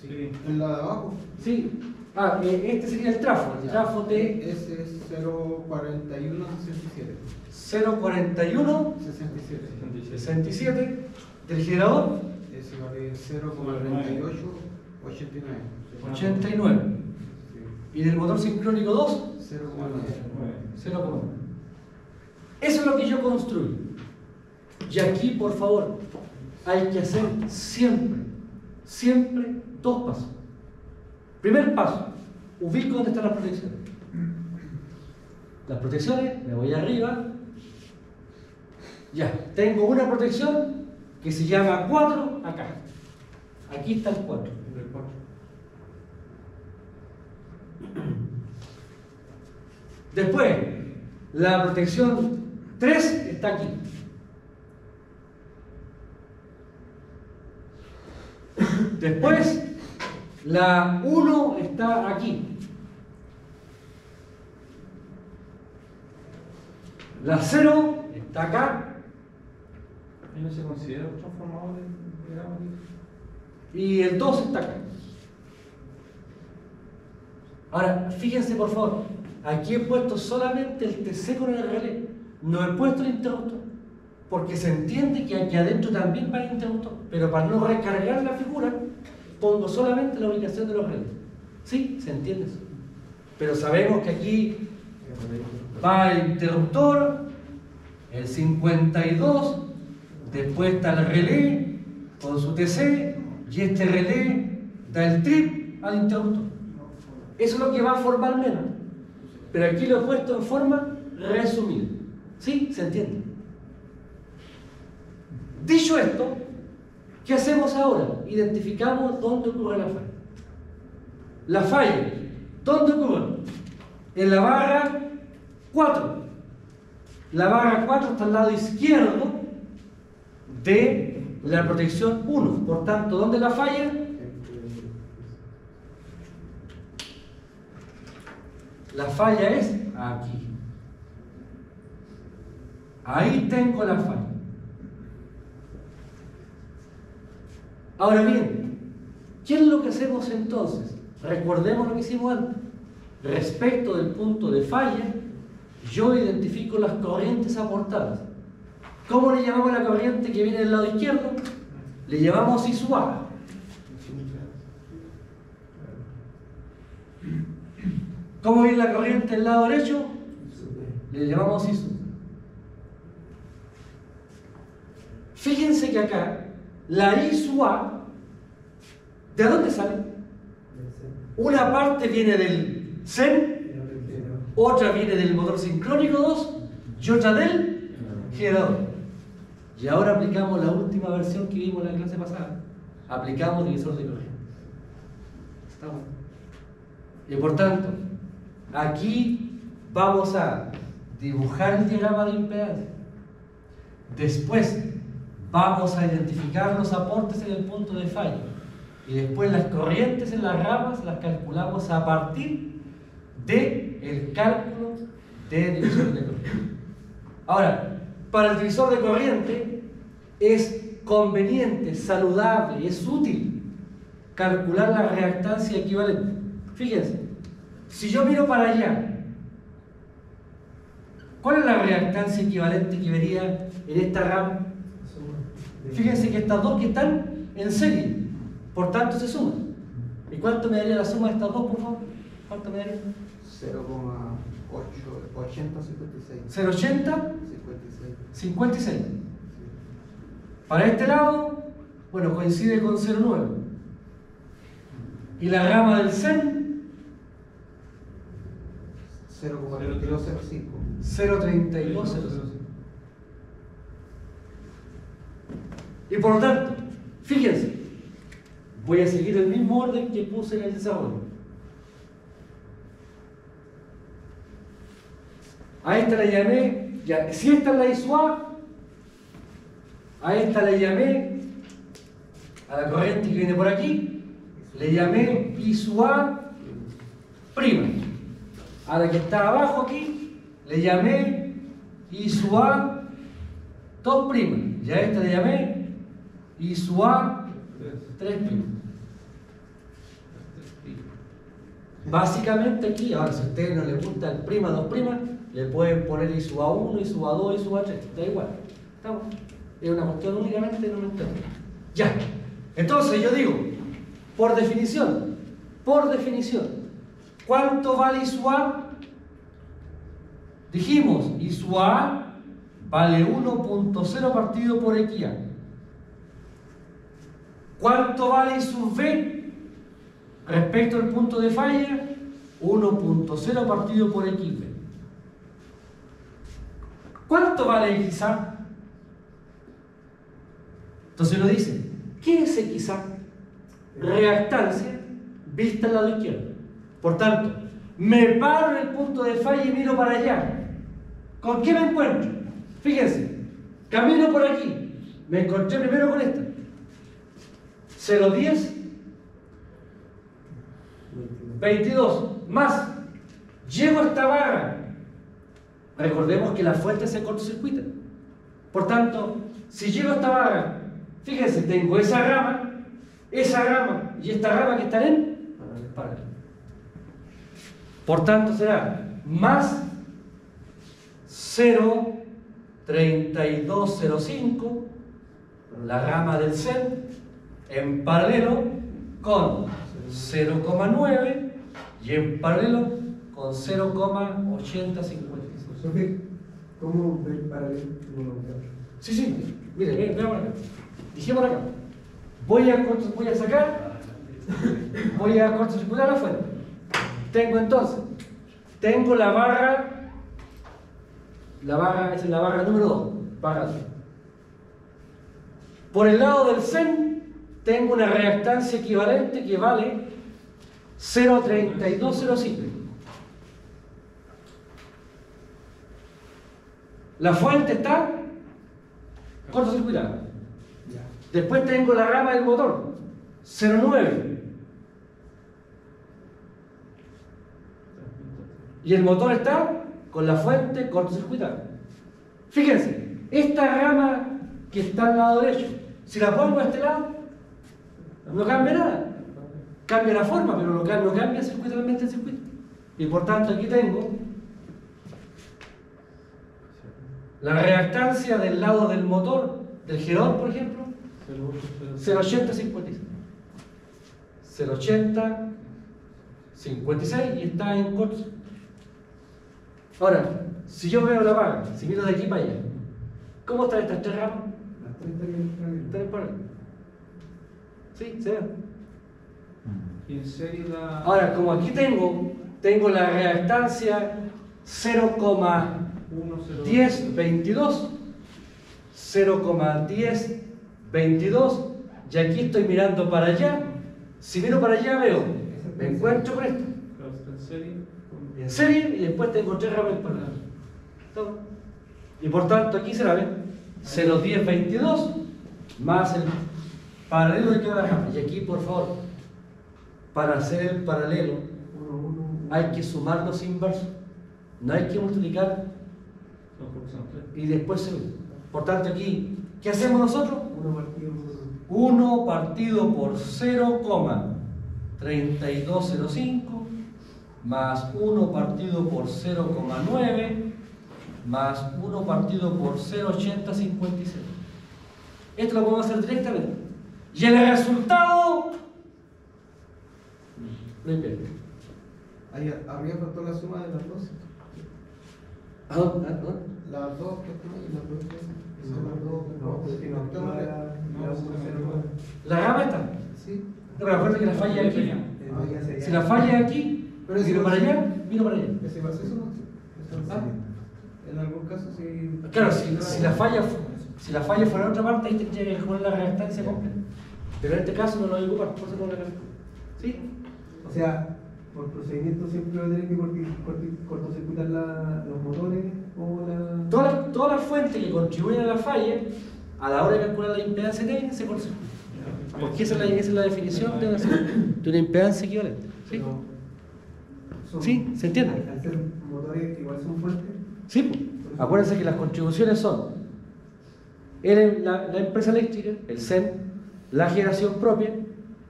Sí. En la de abajo. Sí. Ah, este sería el trafo. El trafo de Ese es 04167. 0,4167 67. del generador Ese vale 0,3889. 89. Y del motor sincrónico 2, 0,9. 0,1. Eso es lo que yo construyo. Y aquí, por favor, hay que hacer siempre dos pasos. Primer paso, ubico dónde están las protecciones. Las protecciones, me voy arriba. Ya, tengo una protección que se llama 4 acá. Aquí está el 4. Después, la protección 3 está aquí. Después, la 1 está aquí. La 0 está acá. ¿Y no se considera un transformador de gramo? Y el 2 está acá. Ahora, fíjense por favor, aquí he puesto solamente el TC con el relé, no he puesto el interruptor, porque se entiende que aquí adentro también va el interruptor, pero para no recargar la figura, pongo solamente la ubicación de los relés. ¿Sí? ¿Se entiende eso? Pero sabemos que aquí va el interruptor, el 52, después está el relé con su TC, y este relé da el trip al interruptor. Eso es lo que va formalmente, pero aquí lo he puesto en forma resumida. ¿Sí? ¿Se entiende? Dicho esto, ¿qué hacemos ahora? Identificamos dónde ocurre la falla. La falla, ¿dónde ocurre? En la barra 4. La barra 4 está al lado izquierdo de la protección 1. Por tanto, ¿dónde la falla? La falla es aquí. Ahí tengo la falla. Ahora bien, ¿qué es lo que hacemos entonces? Recordemos lo que hicimos antes. Respecto del punto de falla, yo identifico las corrientes aportadas. ¿Cómo le llamamos a la corriente que viene del lado izquierdo? Le llamamos I sub A. ¿Cómo viene la corriente del lado derecho? Le llamamos I sub. Fíjense que acá, la I sub A, ¿de dónde sale? Una parte viene del CEN, otra viene del motor sincrónico 2 y otra del generador. Y ahora aplicamos la última versión que vimos en la clase pasada. Aplicamos divisor de corriente. ¿Está bueno? Y por tanto, aquí vamos a dibujar el diagrama de impedancia. Después vamos a identificar los aportes en el punto de falla. Y después las corrientes en las ramas las calculamos a partir del cálculo de divisor de corriente. Ahora, para el divisor de corriente es conveniente, saludable, es útil calcular la reactancia equivalente. Fíjense, si yo miro para allá, ¿cuál es la reactancia equivalente que vería en esta rama? Fíjense que estas dos que están en serie, por tanto se suman. ¿Y cuánto me daría la suma de estas dos, por favor? ¿Cuánto me daría? 0,8056. 0,80 56. 56. Para este lado, bueno, coincide con 0,9. Y la rama del CEN, 0,3205. 0,3205. Y por lo tanto, fíjense, voy a seguir el mismo orden que puse en el desarrollo. A esta le llamé, ya, si esta es la I sub A esta le llamé, a la corriente que viene por aquí, le llamé I sub A prima. A la que está abajo aquí, le llamé I sub A 2 prima. Y a esta le llamé I sub A 3 prima. Básicamente aquí, ahora si a ustedes no les gusta el prima, 2 primas, le pueden poner I sub A1, I sub A2, I sub A3, da igual. ¿Estamos? Es una cuestión únicamente numérica. Ya. Entonces yo digo, por definición, ¿cuánto vale I sub A? Dijimos, I sub A vale 1.0 partido por XA. ¿Cuánto vale I sub B? Respecto al punto de falla, 1.0 partido por XB. ¿Cuánto vale XA? Entonces uno dice, ¿qué es XA? Reactancia vista al lado izquierdo. Por tanto, me paro en el punto de falla y miro para allá. ¿Con qué me encuentro? Fíjense, camino por aquí. Me encontré primero con esta. 0,10, 22, más. Llego a esta barra. Recordemos que la fuente se cortocircuita. Por tanto, si llego a esta barra, fíjense, tengo esa rama y esta rama que están en paralela. Por tanto, será más 0,3205, la rama del CEN, en paralelo con 0,9 y en paralelo con 0,8050. Profe, ¿cómo ver paralelo uno de otro? Sí, mire, veamos acá. Dijimos acá. Voy a cortocircular la fuente. Tengo la barra, esa es la barra número 2, barra 2. Por el lado del CEN, tengo una reactancia equivalente que vale 0,3205. La fuente está cortocircuitada. Después tengo la rama del motor, 0,9. Y el motor está con la fuente cortocircuitada. Fíjense, esta rama que está al lado derecho, si la pongo a este lado, no cambia nada. Cambia la forma, pero no cambia circuitalmente el circuito. Y por tanto aquí tengo La reactancia del lado del motor, del girador, por ejemplo, 0,8056. 0,8056 y está en corto. Ahora, si yo veo la vaga, si miro de aquí para allá, ¿cómo están estas tres ramas? Las 30 que Están en paralelo. Sí, se ve. Y en serie la. Ahora, como aquí tengo la reactancia 0,1022, 0,1022, y aquí estoy mirando para allá. Si miro para allá veo, me encuentro con esto, Claro, está en serie. en serie, y después tengo tres ramas en paralelo. ¿Todo? Y por tanto aquí se la ven 0,1022 más el paralelo de cada rama. Y aquí, por favor, para hacer el paralelo hay que sumar los inversos, no hay que multiplicar y después se une. Por tanto aquí, ¿qué hacemos nosotros? 1 partido por 0,3205 más 1 partido por 0,9 más 1 partido por 0,8056. Esto lo podemos hacer directamente. Y el resultado lo invierte. Ahí arriba faltó la suma de las dos. ¿A dónde? Las dos que están ahí, las dos que son las dos. No, porque no actúa la 109. La rama está. Sí. Pero recuerda que la falla es aquí. Si la falla es aquí, Pero si miro no- para allá, miro para allá. Ese va a ser eso, ¿no? Ah. En algún caso sí. Claro, si la falla fuera en otra parte, ahí tendría que jugar la reactancia completa. Pero en este caso no lo voy a ocupar, por eso no la calculo. ¿Sí? O sea, por procedimiento siempre va a tener que cortocircuitar los motores o la. Todas las fuentes que contribuyen a la falla, a la hora de calcular la impedancia técnica, se cortocircuitan. Porque esa es la definición de una impedancia equivalente. ¿Sí? Pero son- Sí, ¿se entiende? Al ser motores igual son fuertes. Sí, pues. Acuérdense que las contribuciones son la empresa eléctrica, el CEN, la generación propia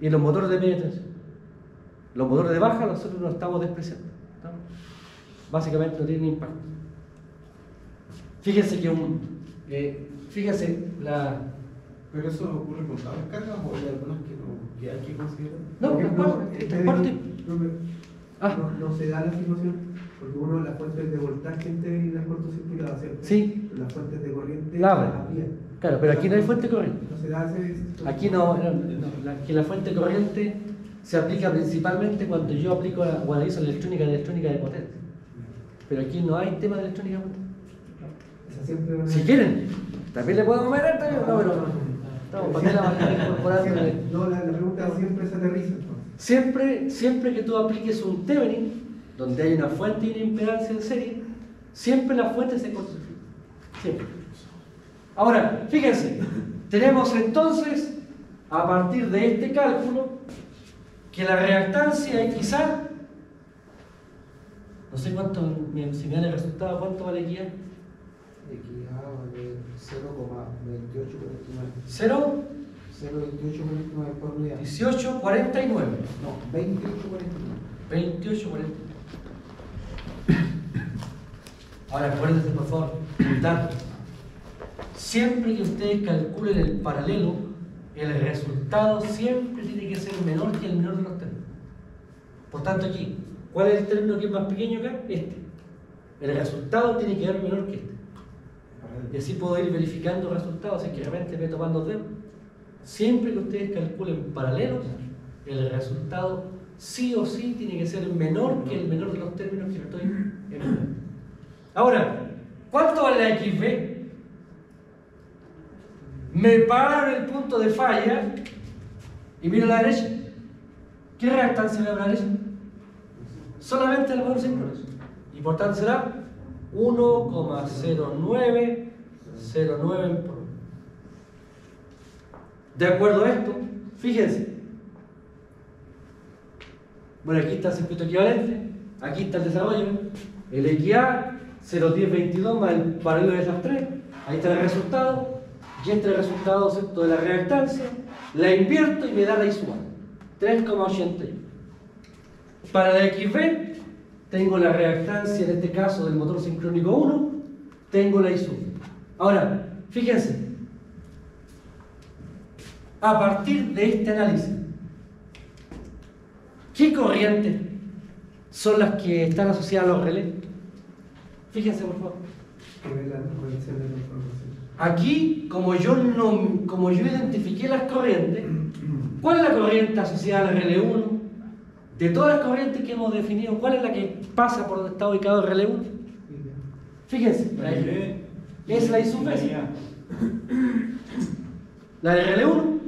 y los motores de media tensión. Los motores de baja nosotros no estamos despreciando. ¿No? Básicamente no tienen impacto. Fíjense que Pero eso ocurre con todas las cargas o hay algunas que hay que considerar. No, Por ejemplo, es parte. Ah. No se da la situación porque uno las fuentes de voltaje en Tevenin las cortocircuitadas, ¿cierto? Sí. Las fuentes de corriente La las abren. abrían. Claro, pero aquí no hay fuente corriente. No se da ese. Aquí no, que la fuente corriente se aplica principalmente cuando yo aplico o analizo la electrónica de potencia. Pero aquí no hay tema de electrónica de potencia. Esa siempre Si quieren, también le podemos meter también, no, pero estamos para que la vamos a incorporar. No, la pregunta siempre se aterriza. Siempre que tú apliques un Thevenin, donde hay una fuente y una impedancia en serie, siempre la fuente se cortocircuita. Siempre. Ahora, fíjense, tenemos entonces, a partir de este cálculo, que la reactancia XA, no sé cuánto, si me dan el resultado, ¿cuánto vale XA? XA vale 0,2849. 0, 0,2849 por unidad. 18, 49. No, 2849. 28, 49. Ahora acuérdense, por favor, un dato. Siempre que ustedes calculen el paralelo, el resultado siempre tiene que ser menor que el menor de los términos. Por tanto, aquí, ¿cuál es el término que es más pequeño acá? Este. El resultado tiene que ser menor que este. Y así puedo ir verificando resultados, así que realmente me toman los dedos. Siempre que ustedes calculen paralelos, el resultado sí o sí tiene que ser menor que el menor de los términos que estoy enumerando. Ahora, ¿cuánto vale la XB? Me paro en el punto de falla y miro a la derecha. ¿Qué reactancia me da a la derecha? Solamente el valor sincronizado. Y por tanto será 1,0909 en por. De acuerdo a esto, fíjense. Bueno, aquí está el circuito equivalente, aquí está el desarrollo, el XA 0,1022 más el paralelo de esas tres, ahí está el resultado, y entre el resultado, ¿cierto?, de la reactancia, la invierto y me da la I sub A, 3,81. Para la XB, tengo la reactancia en este caso del motor sincrónico 1, tengo la I sub A. Ahora, fíjense, a partir de este análisis, ¿qué corrientes son las que están asociadas a los relés? Fíjense, por favor. Que ve la relación de la información. Aquí, como yo identifiqué las corrientes, ¿cuál es la corriente asociada al relé 1? De todas las corrientes que hemos definido, ¿cuál es la que pasa por donde está ubicado el relé 1? Fíjense, La I. es la I sub B. La IA. La del relé 1.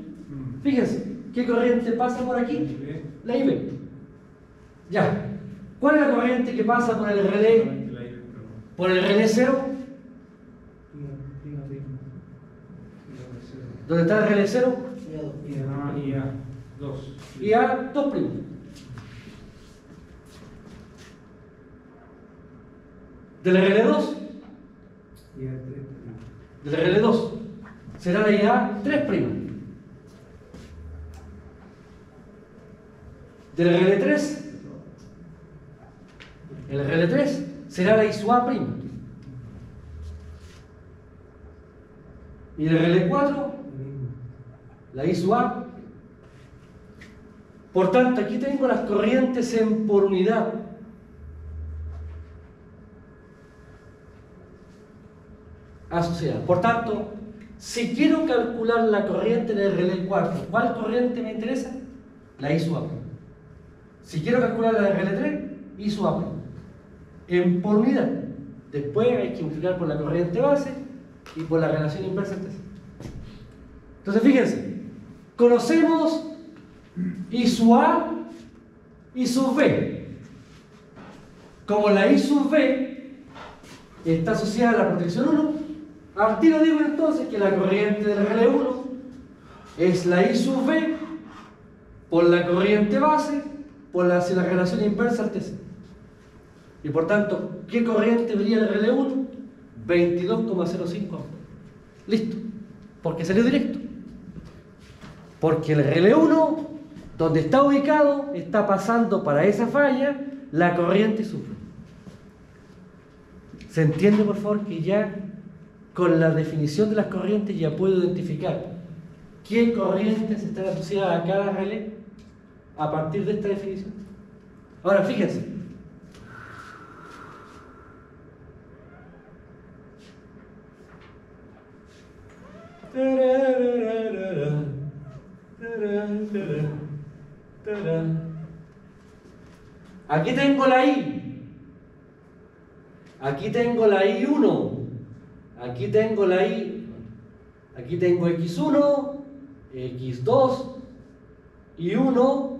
Fíjense, ¿qué corriente pasa por aquí? La IB. Ya. ¿Cuál es la corriente que pasa por el relé? Por el relé 0. ¿Dónde está el relé 0? IA 2. Y A 2'. Del relé 2. Y el 3. Del relé 2 será la IA 3'. Del relé 3, el relé 3 será la I sub A'. Y del relé 4, la I sub A. Por tanto, aquí tengo las corrientes por unidad. Asociadas. Por tanto, si quiero calcular la corriente del relé 4, ¿cuál corriente me interesa? La I sub A'. Si quiero calcular la del relé 3, I sub A'. Por unidad. Después hay que multiplicar por la corriente base y por la relación inversa entre sí. Entonces, fíjense, conocemos I sub A y sub B. Como la I sub B está asociada a la protección 1, al tiro digo entonces que la corriente del relé 1 es la I sub B por la corriente base por la relación inversa al TC. Y por tanto, ¿qué corriente vería el relé 1? 22,05 amperes. Listo. Porque salió directo. Porque el relé 1, donde está ubicado, está pasando para esa falla la corriente sufre. ¿Se entiende, por favor, que ya con la definición de las corrientes ya puedo identificar qué corrientes están asociadas a cada relé a partir de esta definición? Ahora, fíjense. Aquí tengo la I. Aquí tengo la I1. Aquí tengo la I. Aquí tengo X1, X2, I1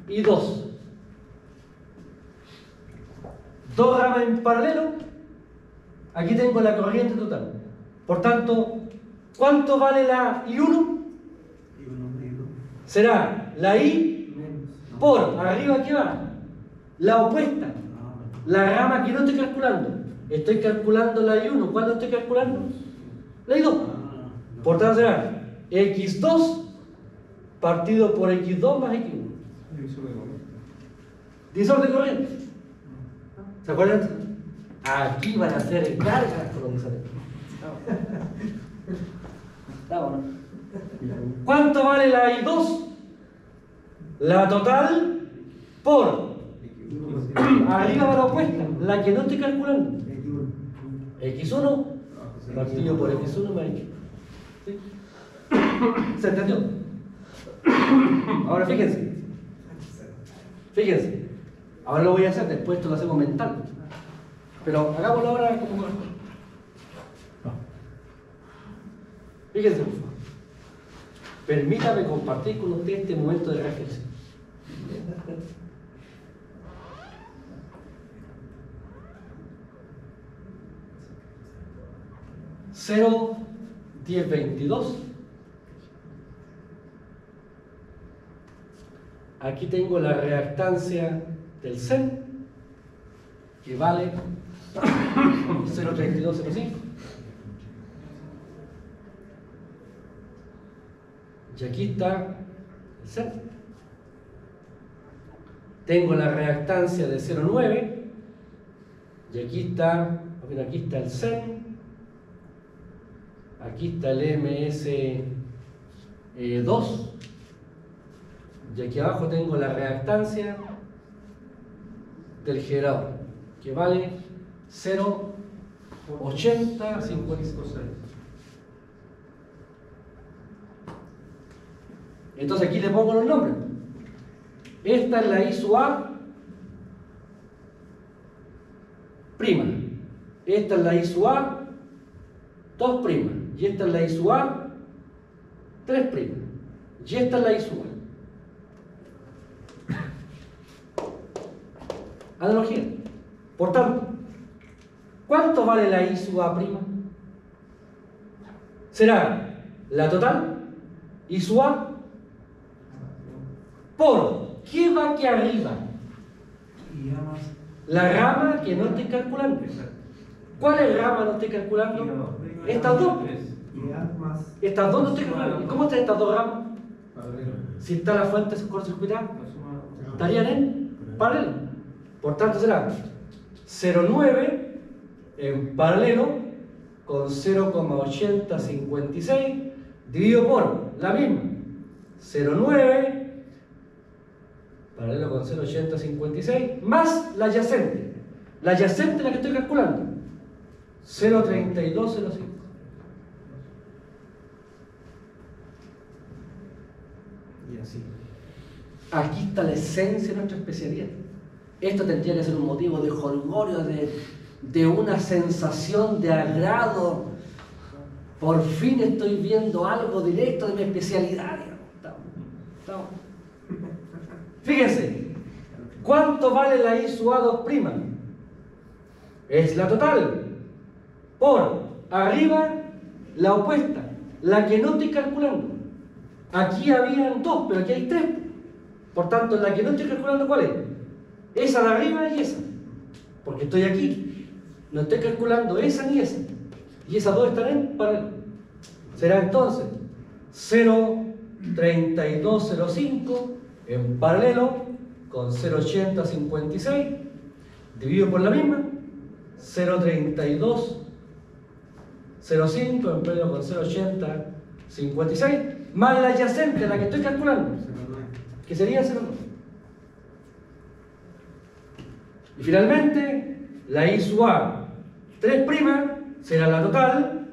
y 2. Dos ramas en paralelo. Aquí tengo la corriente total. Por tanto, ¿cuánto vale la I1? Será la I por arriba que va, la opuesta, la rama que no estoy calculando. Estoy calculando la I1. ¿Cuándo estoy calculando? La I2. Por tanto será X2 partido por X2 más X1. Divisor de corriente. ¿Se acuerdan? Aquí van a hacer cargas por lo que sale. ¿Estamos, no? ¿Cuánto vale la I2? La total por arriba va la opuesta, la que no estoy calculando. X1 partido por X1 más X. ¿Sí? ¿Se entendió? Ahora fíjense. Fíjense. Ahora lo voy a hacer, después esto lo hacemos mental. Pero hagámoslo ahora como corresponde. Fíjense, por favor. Permítame compartir con usted este momento de reflexión. Cero 10 22. Aquí tengo la reactancia del CEN, que vale 0,3205. Y aquí está el CEN. Tengo la reactancia de 0,9. Y aquí está el CEN. Aquí está el MS2. Y aquí abajo tengo la reactancia del generador, que vale 0,8056. Entonces aquí le pongo los nombres. Esta es la I sub A prima. Esta es la I sub A 2 prima. Y esta es la I sub A 3 prima. Y esta es la I sub A. Analogía. Por tanto, ¿cuánto vale la I sub A prima? Será la total, I sub A, por ¿qué va aquí arriba? La rama que no estoy calculando. ¿Cuál es la rama no estoy calculando? Estas dos. Estas dos no estoy calculando. ¿Y cómo están estas dos ramas? Si está la fuente cortocircuitada, estarían en paralelo. Por tanto será 0,9 en paralelo con 0,8056 dividido por la misma 0,9 paralelo con 0,8056 más la adyacente. La adyacente es la que estoy calculando, 0,3205. Y así. Aquí está la esencia de nuestra especialidad. Esto tendría que ser un motivo de jolgorio, de una sensación de agrado. Por fin estoy viendo algo directo de mi especialidad. Estamos. Fíjense, ¿cuánto vale la I sub A 2'? Es la total por arriba la opuesta, la que no estoy calculando. Aquí habían 2, pero aquí hay 3. Por tanto, la que no estoy calculando, ¿cuál es? Esa de arriba y esa, porque estoy aquí, no estoy calculando esa ni esa, y esas dos están en paralelo. Será entonces 0,3205 en paralelo con 0,8056 dividido por la misma, 0,3205 en paralelo con 0,8056 más la adyacente, la que estoy calculando, que sería 0,9. Y finalmente, la I sub A 3' será la total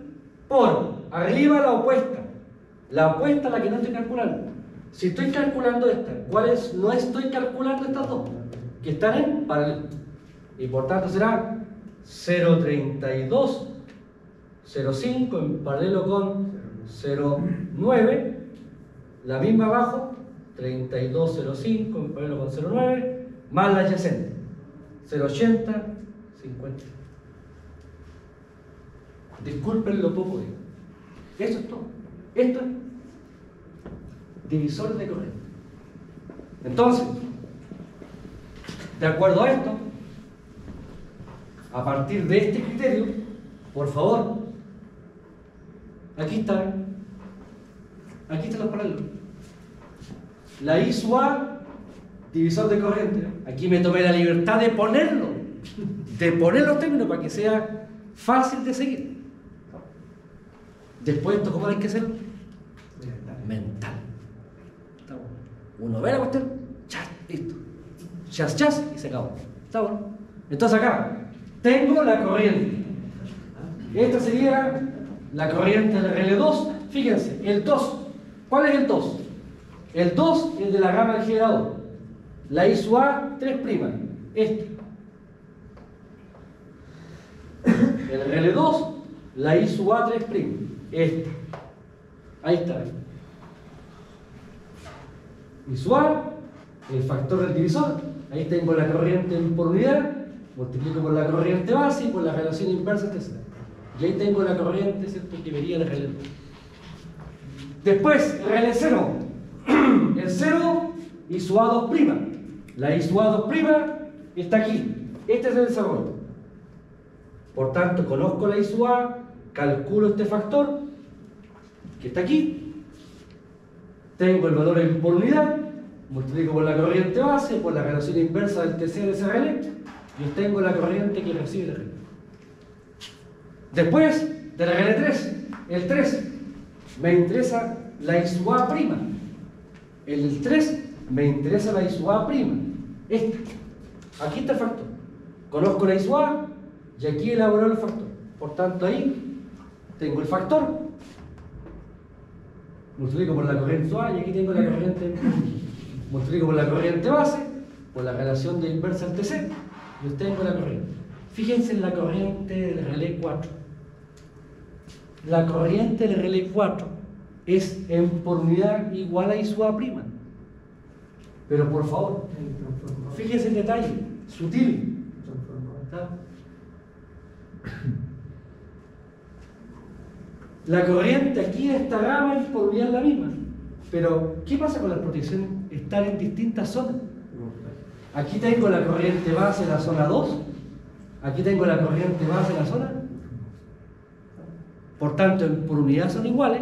por arriba la opuesta. La opuesta es la que no estoy calculando. Si estoy calculando esta, ¿cuáles no estoy calculando estas dos? Que están en paralelo. Y por tanto será 0,3205 en paralelo con 0,9. La misma abajo, 3205 en paralelo con 0,9 más la adyacente. 0,80, 50. Disculpen lo poco digo. Eso es todo. Esto es divisor de corriente. Entonces, de acuerdo a esto, a partir de este criterio, por favor, aquí están los paralelos. La I sub A, divisor de corriente. Aquí me tomé la libertad de poner los términos para que sea fácil de seguir. Después esto, ¿cómo hay que hacerlo? Mental. Uno ve la cuestión, chas, listo. Chas, y se acabó. ¿Está bueno? Entonces acá tengo la corriente. Esta sería la corriente del RL2. Fíjense, el 2. ¿Cuál es el 2? El 2 es de la rama del generador. La I sub A 3'. Este. El RL2, la I sub A 3'. Este. Ahí está. I sub A, el factor del divisor. Ahí tengo la corriente por unidad. Multiplico por la corriente base y por la relación inversa, etc. Y ahí tengo la corriente, ¿cierto?, que vería el RL2. Después, RL0. El 0, I sub A 2'. La I sub A 2' está aquí. Este es el desarrollo. Por tanto, conozco la I sub A, calculo este factor que está aquí. Tengo el valor por unidad, multiplico por la corriente base, por la relación inversa del TC de ese relé, y obtengo la corriente que recibe el relé. Después del RL3, el 3, me interesa la I sub A prima. El 3, me interesa la I sub A prima. Aquí está el factor. Conozco la I sub A y aquí elaboro el factor. Por tanto, ahí tengo el factor. Multiplico por la corriente sub A y aquí tengo la corriente. Multiplico por la corriente base, por la relación de inversa al TC, y obtengo la corriente. Fíjense en la corriente del relé 4. La corriente del relé 4 es en por unidad igual a I sub A prima. Pero por favor, fíjense el detalle, sutil. ¿Está? La corriente aquí en esta gama es por unidad la misma. Pero, ¿qué pasa con las protecciones? Están en distintas zonas. Aquí tengo la corriente base en la zona 2. Aquí tengo la corriente base en la zona. Por tanto, por unidad son iguales,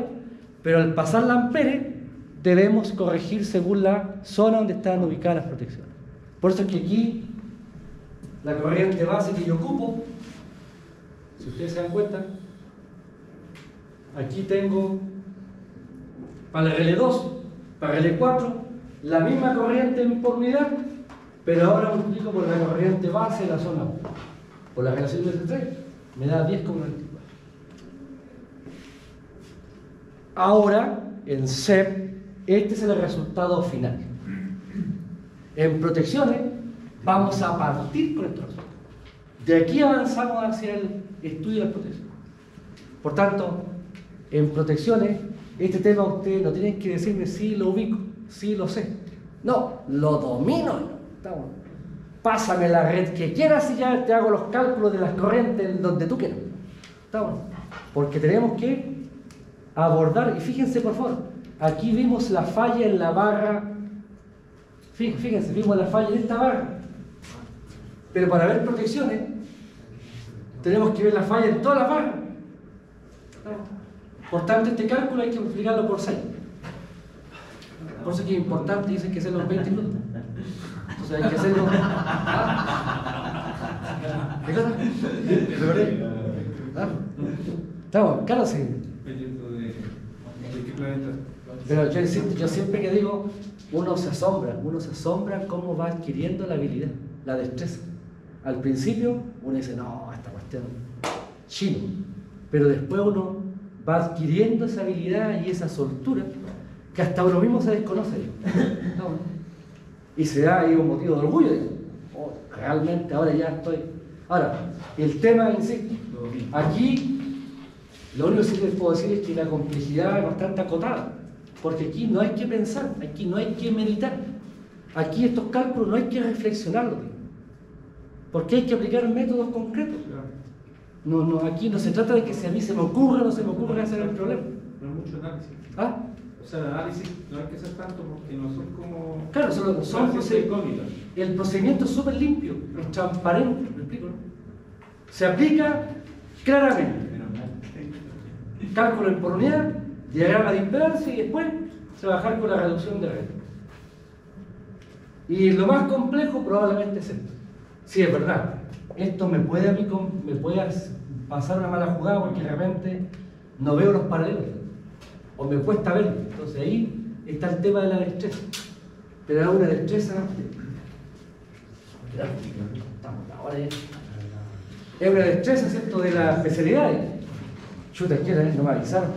pero al pasar la ampere debemos corregir según la zona donde están ubicadas las protecciones. Por eso es que aquí la corriente base que yo ocupo, si ustedes se dan cuenta, aquí tengo para el relé 2, para el relé 4, la misma corriente por unidad, pero ahora multiplico por la corriente base de la zona 1. Por la relación de 3, me da 10,94. Ahora, en CEP, este es el resultado final. En protecciones, vamos a partir con estos resultados. De aquí avanzamos hacia el estudio de las protecciones. Por tanto, en protecciones, este tema ustedes no tienen que decirme si lo ubico, si lo sé. No, lo domino. Pásame la red que quieras y ya te hago los cálculos de las corrientes donde tú quieras. ¿Está bueno? Porque tenemos que abordar, y fíjense por favor, aquí vimos la falla en la barra, fíjense, vimos la falla en esta barra, pero para ver protecciones tenemos que ver la falla en todas las barras. Por tanto, este cálculo hay que multiplicarlo por 6. Por eso es que es importante, dicen que hacerlo en 20 minutos. Entonces hay que hacerlo. ¿Qué cosa? ¿De verdad? Estamos, claro, sí. Dependiendo de qué planeta. Pero yo siempre que digo, uno se asombra cómo va adquiriendo la habilidad, la destreza. Al principio uno dice, no, esta cuestión chino. Pero después uno va adquiriendo esa habilidad y esa soltura que hasta uno mismo se desconoce. Y se da ahí un motivo de orgullo. Oh, realmente ahora ya estoy. Ahora, el tema, insisto, aquí lo único que les puedo decir es que la complejidad es bastante acotada, porque aquí no hay que pensar, aquí no hay que meditar, aquí estos cálculos no hay que reflexionarlos, porque hay que aplicar métodos concretos. No, aquí no se trata de que si a mí se me ocurre o no se me ocurre hacer el problema. No hay mucho análisis. ¿Ah? O sea, el análisis no hay que hacer tanto porque no son como. Claro, son incógnitas. El procedimiento es súper limpio, es transparente, ¿me explico? Se aplica claramente. Cálculo en por unidad, diagrama de impedancia y después trabajar con la reducción de red. Y lo más complejo probablemente es esto. Sí, es verdad, esto me puede pasar una mala jugada porque de repente no veo los paralelos o me cuesta verlo. Entonces ahí está el tema de la destreza. Pero es una destreza ahora ya. Es una destreza, ¿cierto?, de las especialidades. Chuta, quiera, no me avisaron.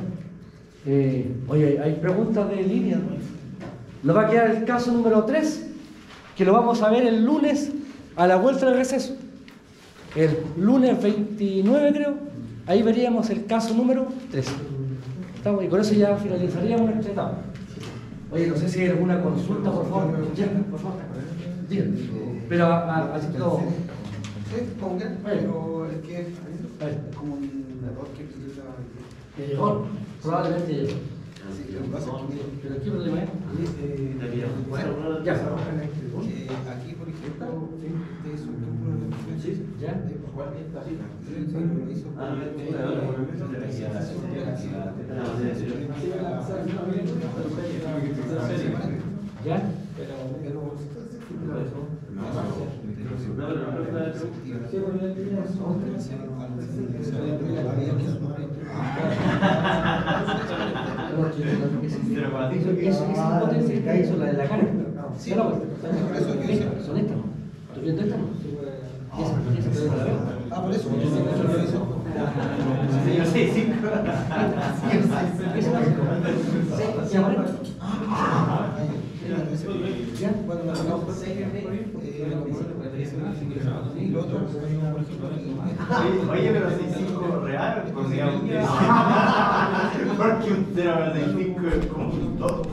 Oye, hay preguntas de línea, ¿no? Nos va a quedar el caso número 3, que lo vamos a ver el lunes a la vuelta del receso. El lunes 29, creo, ahí veríamos el caso número 3. Y con eso ya finalizaríamos nuestra etapa. Oye, no sé si hay alguna consulta, por favor. Ya, por favor. Díganme. Pero así todo. Sí, pongan, pero es que es como un error que utiliza. Error, probablemente error. Sí, lo que pasa es que Pero ¿qué problema es? Ya. aquí, por ejemplo, este es un cálculo de frecuencia. ¿Ya? ¿Cuál es esta cita? ¿Ya? Pero Sí, porque la primera esa hizo la de la cara. Sí, No, por eso que sí. son estas. ¿Estoy viendo estas? Ah, por eso. Yo sé, 5. Bueno, la sacamos y lo otro, por ejemplo, Oye, pero 6-5 real, porque un 0 a 6-5 es como un 2.